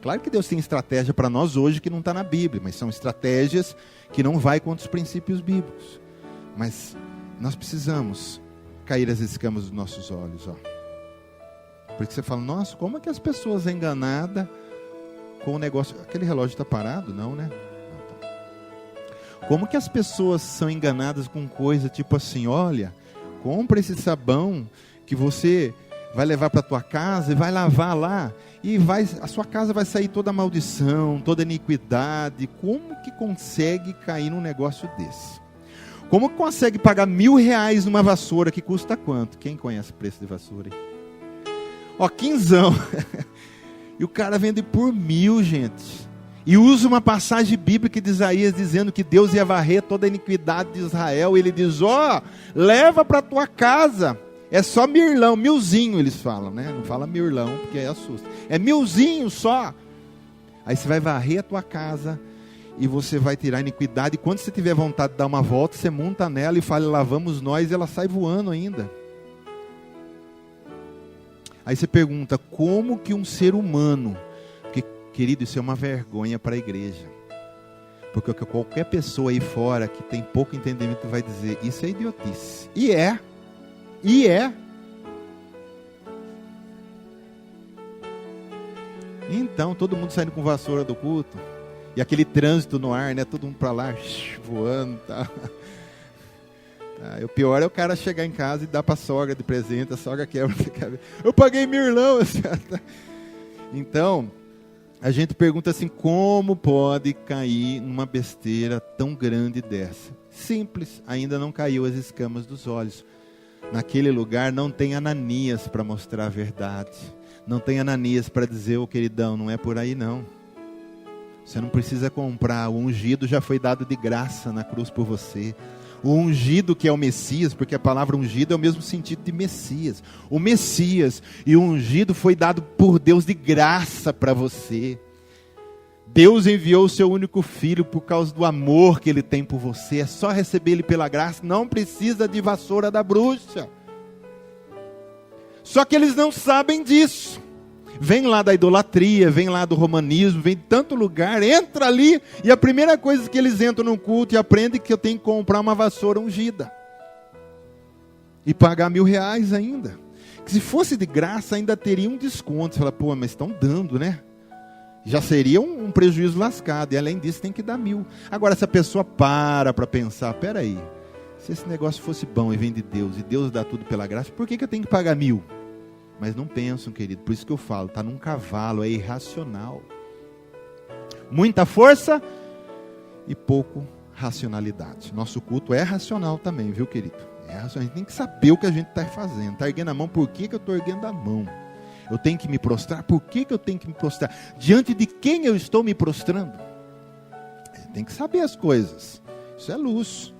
Claro que Deus tem estratégia para nós hoje que não está na Bíblia, mas são estratégias que não vai contra os princípios bíblicos. Mas nós precisamos cair as escamas dos nossos olhos. Porque você fala, nossa, como é que as pessoas enganadas com o negócio... Aquele relógio está parado? Não, né? Como que as pessoas são enganadas com coisa tipo assim, olha, compra esse sabão que você vai levar para a tua casa e vai lavar lá, e a sua casa vai sair toda maldição, toda iniquidade. Como que consegue cair num negócio desse? Como que consegue pagar R$1.000 numa vassoura que custa quanto? Quem conhece o preço de vassoura aí? Quinzão. E o cara vende por 1.000, gente. E usa uma passagem bíblica de Isaías dizendo que Deus ia varrer toda a iniquidade de Israel. Ele diz, leva para a tua casa É só mirlão, milzinho eles falam, né? Não fala mirlão porque aí assusta. É milzinho só. Aí você vai varrer a tua casa e você vai tirar a iniquidade. E quando você tiver vontade de dar uma volta, você monta nela e fala, lá vamos nós, e ela sai voando ainda. Aí você pergunta, como que um ser humano... Porque, querido, isso é uma vergonha para a igreja. Porque qualquer pessoa aí fora que tem pouco entendimento vai dizer, isso é idiotice. E é. Então, todo mundo saindo com vassoura do culto. E aquele trânsito no ar, né? Todo mundo para lá, voando, tá? O pior é o cara chegar em casa e dar para a sogra de presente, a sogra quebra. Eu paguei mirlão. Então, a gente pergunta assim, como pode cair numa besteira tão grande dessa? Simples, ainda não caiu as escamas dos olhos. Naquele lugar não tem Ananias para mostrar a verdade. Não tem Ananias para dizer, ô queridão, não é por aí não. Você não precisa comprar, o ungido já foi dado de graça na cruz por você. O ungido que é o Messias, porque a palavra ungido é o mesmo sentido de Messias. O Messias e o ungido foi dado por Deus de graça para você. Deus enviou o seu único filho por causa do amor que ele tem por você. É só receber ele pela graça, não precisa de vassoura da bruxa. Só que eles não sabem disso. Vem lá da idolatria, vem lá do romanismo, vem de tanto lugar, entra ali, e a primeira coisa que eles entram no culto e aprendem é que eu tenho que comprar uma vassoura ungida. E pagar R$1.000 ainda. Que se fosse de graça ainda teria um desconto. Você fala, pô, mas estão dando, né? Já seria um prejuízo lascado, e além disso tem que dar 1.000. Agora, se a pessoa para pensar, peraí, se esse negócio fosse bom e vem de Deus, e Deus dá tudo pela graça, por que eu tenho que pagar 1.000? Mas não pensam, querido, por isso que eu falo, está num cavalo, é irracional. Muita força e pouco racionalidade. Nosso culto é racional também, viu, querido? É racional. A gente tem que saber o que a gente está fazendo. Está erguendo a mão, por que eu estou erguendo a mão? Eu tenho que me prostrar, por que eu tenho que me prostrar? Diante de quem eu estou me prostrando? Tem que saber as coisas. Isso é luz.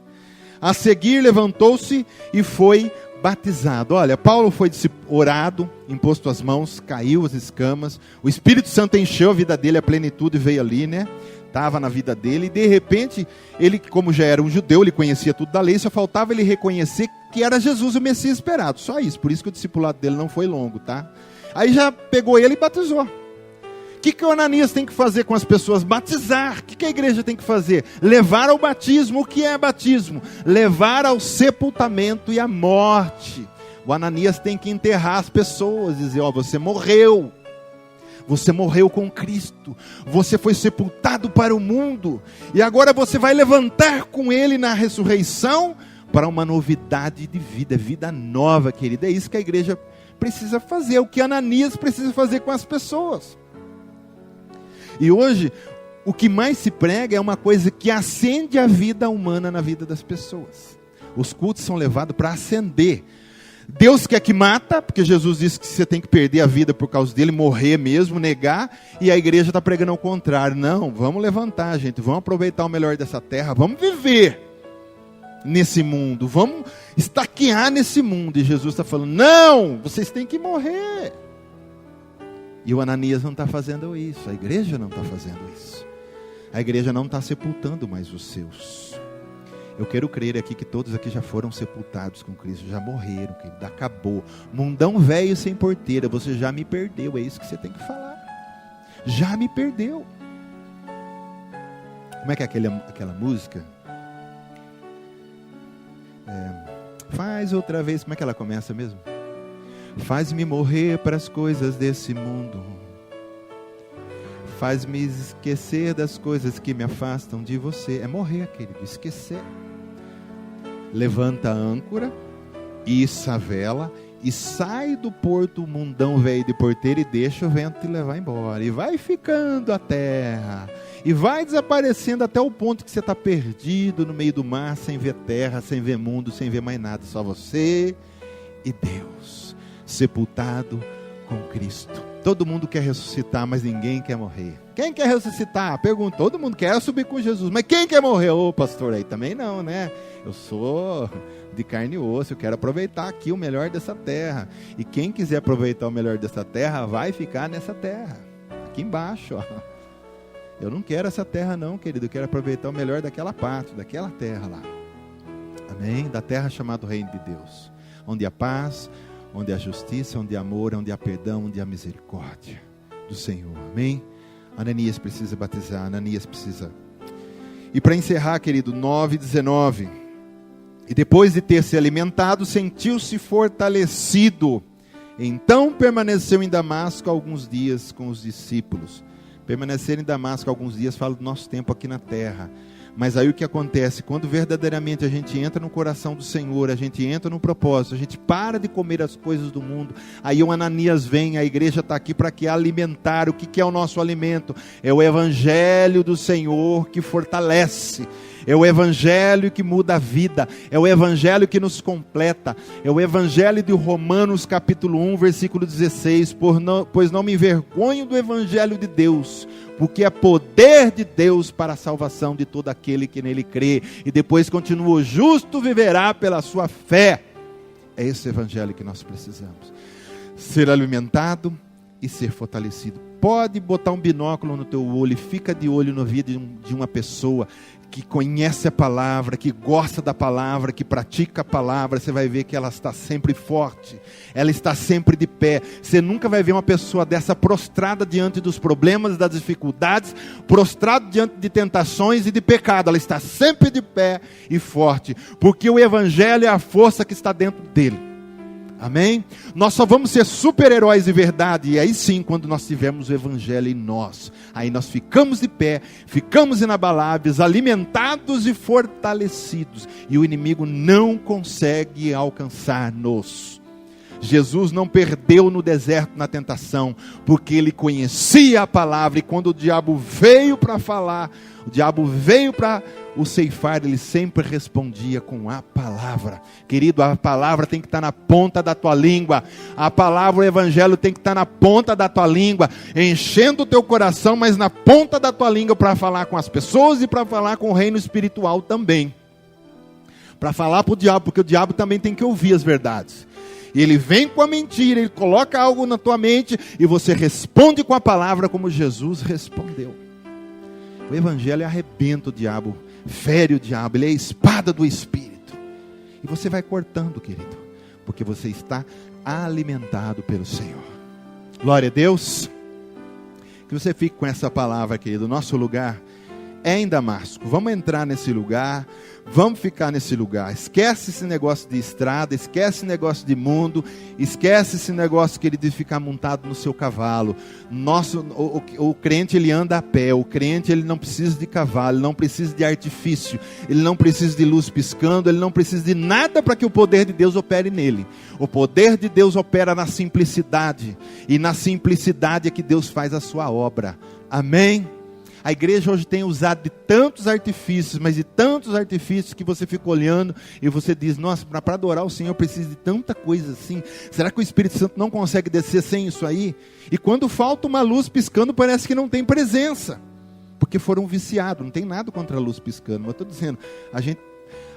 A seguir levantou-se e foi batizado. Olha, Paulo foi orado, imposto as mãos, caiu as escamas, o Espírito Santo encheu a vida dele, a plenitude veio ali, né? Estava na vida dele, e de repente, ele, como já era um judeu, ele conhecia tudo da lei, só faltava ele reconhecer que era Jesus o Messias esperado, só isso, por isso que o discipulado dele não foi longo, tá? Aí já pegou ele e batizou. O que o Ananias tem que fazer com as pessoas? Batizar. O que a igreja tem que fazer? Levar ao batismo. O que é batismo? Levar ao sepultamento e à morte. O Ananias tem que enterrar as pessoas, dizer, ó, você morreu. Você morreu com Cristo. Você foi sepultado para o mundo. E agora você vai levantar com Ele na ressurreição para uma novidade de vida. Vida nova, querida. É isso que a igreja precisa fazer. É o que Ananias precisa fazer com as pessoas. E hoje, o que mais se prega é uma coisa que acende a vida humana na vida das pessoas. Os cultos são levados para acender. Deus quer que mata, porque Jesus disse que você tem que perder a vida por causa dele, morrer mesmo, negar, e a igreja está pregando ao contrário. Não, vamos levantar, gente, vamos aproveitar o melhor dessa terra, vamos viver nesse mundo, vamos estaquear nesse mundo. E Jesus está falando, não, vocês têm que morrer. E o Ananias não está fazendo isso, a igreja não está fazendo isso. A igreja não está sepultando mais os seus. Eu quero crer aqui que todos aqui já foram sepultados com Cristo, já morreram, querido, acabou. Mundão velho sem porteira, você já me perdeu, é isso que você tem que falar. Já me perdeu. Como é que é aquela música? Faz outra vez, como é que ela começa mesmo? Faz-me morrer para as coisas desse mundo. Faz-me esquecer das coisas que me afastam de você. É morrer, querido, esquecer. Levanta a âncora, issa a vela e sai do porto mundão velho de porteira e deixa o vento te levar embora. E vai ficando a terra. E vai desaparecendo até o ponto que você está perdido no meio do mar, sem ver terra, sem ver mundo, sem ver mais nada. Só você e Deus. Sepultado com Cristo. Todo mundo quer ressuscitar, mas ninguém quer morrer. Quem quer ressuscitar? Pergunta. Todo mundo quer subir com Jesus, mas quem quer morrer? Ô pastor, aí também não, né? Eu sou de carne e osso, eu quero aproveitar aqui o melhor dessa terra. E quem quiser aproveitar o melhor dessa terra, vai ficar nessa terra, aqui embaixo, ó. Eu não quero essa terra não, querido, eu quero aproveitar o melhor daquela parte, daquela terra lá. Amém? Da terra chamada Reino de Deus, onde há paz, onde há justiça, onde há amor, onde há perdão, onde há misericórdia do Senhor. Amém? Ananias precisa batizar, Ananias precisa. E para encerrar, querido, 9:19. E depois de ter se alimentado, sentiu-se fortalecido. Então permaneceu em Damasco alguns dias com os discípulos. Permanecer em Damasco alguns dias fala do nosso tempo aqui na terra. Mas aí o que acontece? Quando verdadeiramente a gente entra no coração do Senhor, a gente entra no propósito, a gente para de comer as coisas do mundo, aí o Ananias vem, a igreja está aqui para que alimentar. O que é o nosso alimento? É o Evangelho do Senhor que fortalece, é o Evangelho que muda a vida, é o Evangelho que nos completa, é o Evangelho de Romanos capítulo 1, versículo 16, pois não me envergonho do Evangelho de Deus, porque é poder de Deus para a salvação de todo aquele que nele crê. E depois continua: o justo viverá pela sua fé. É esse Evangelho que nós precisamos. Ser alimentado e ser fortalecido. Pode botar um binóculo no teu olho e fica de olho na vida de uma pessoa que conhece a palavra, que gosta da palavra, que pratica a palavra. Você vai ver que ela está sempre forte, ela está sempre de pé. Você nunca vai ver uma pessoa dessa prostrada diante dos problemas, das dificuldades, prostrada diante de tentações e de pecado. Ela está sempre de pé e forte, porque o Evangelho é a força que está dentro dele. Amém? Nós só vamos ser super-heróis de verdade, e aí sim, quando nós tivermos o Evangelho em nós. Aí nós ficamos de pé, ficamos inabaláveis, alimentados e fortalecidos, e o inimigo não consegue alcançar-nos. Jesus não perdeu no deserto na tentação, porque ele conhecia a palavra, e quando o diabo veio para falar, o diabo veio para o ceifar, ele sempre respondia com a palavra. Querido, a palavra tem que estar na ponta da tua língua, a palavra, o Evangelho tem que estar na ponta da tua língua, enchendo o teu coração, mas na ponta da tua língua, para falar com as pessoas e para falar com o reino espiritual também, para falar para o diabo, porque o diabo também tem que ouvir as verdades. E ele vem com a mentira, ele coloca algo na tua mente, e você responde com a palavra como Jesus respondeu. O Evangelho arrebenta o diabo, fere o diabo, ele é a espada do Espírito. E você vai cortando, querido, porque você está alimentado pelo Senhor. Glória a Deus. Que você fique com essa palavra, querido. Nosso lugar é em Damasco. Vamos entrar nesse lugar, vamos ficar nesse lugar. Esquece esse negócio de estrada, esquece esse negócio de mundo, esquece esse negócio, querido, de ficar montado no seu cavalo. O crente, ele anda a pé. O crente, ele não precisa de cavalo, ele não precisa de artifício, ele não precisa de luz piscando, ele não precisa de nada para que o poder de Deus opere nele. O poder de Deus opera na simplicidade, e na simplicidade é que Deus faz a sua obra. Amém? A igreja hoje tem usado de tantos artifícios, mas de tantos artifícios, que você fica olhando e você diz: nossa, para adorar o Senhor eu preciso de tanta coisa assim. Será que o Espírito Santo não consegue descer sem isso aí? E quando falta uma luz piscando, parece que não tem presença, porque foram viciados. Não tem nada contra a luz piscando, mas eu estou dizendo,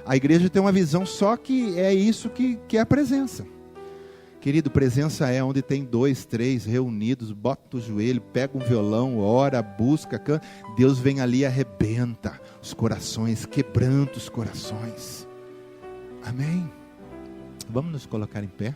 a igreja tem uma visão só que é isso que é a presença. Querido, presença é onde tem 2, 3 reunidos, bota o joelho, pega um violão, ora, busca, canta. Deus vem ali e arrebenta os corações, quebranta os corações. Amém? Vamos nos colocar em pé.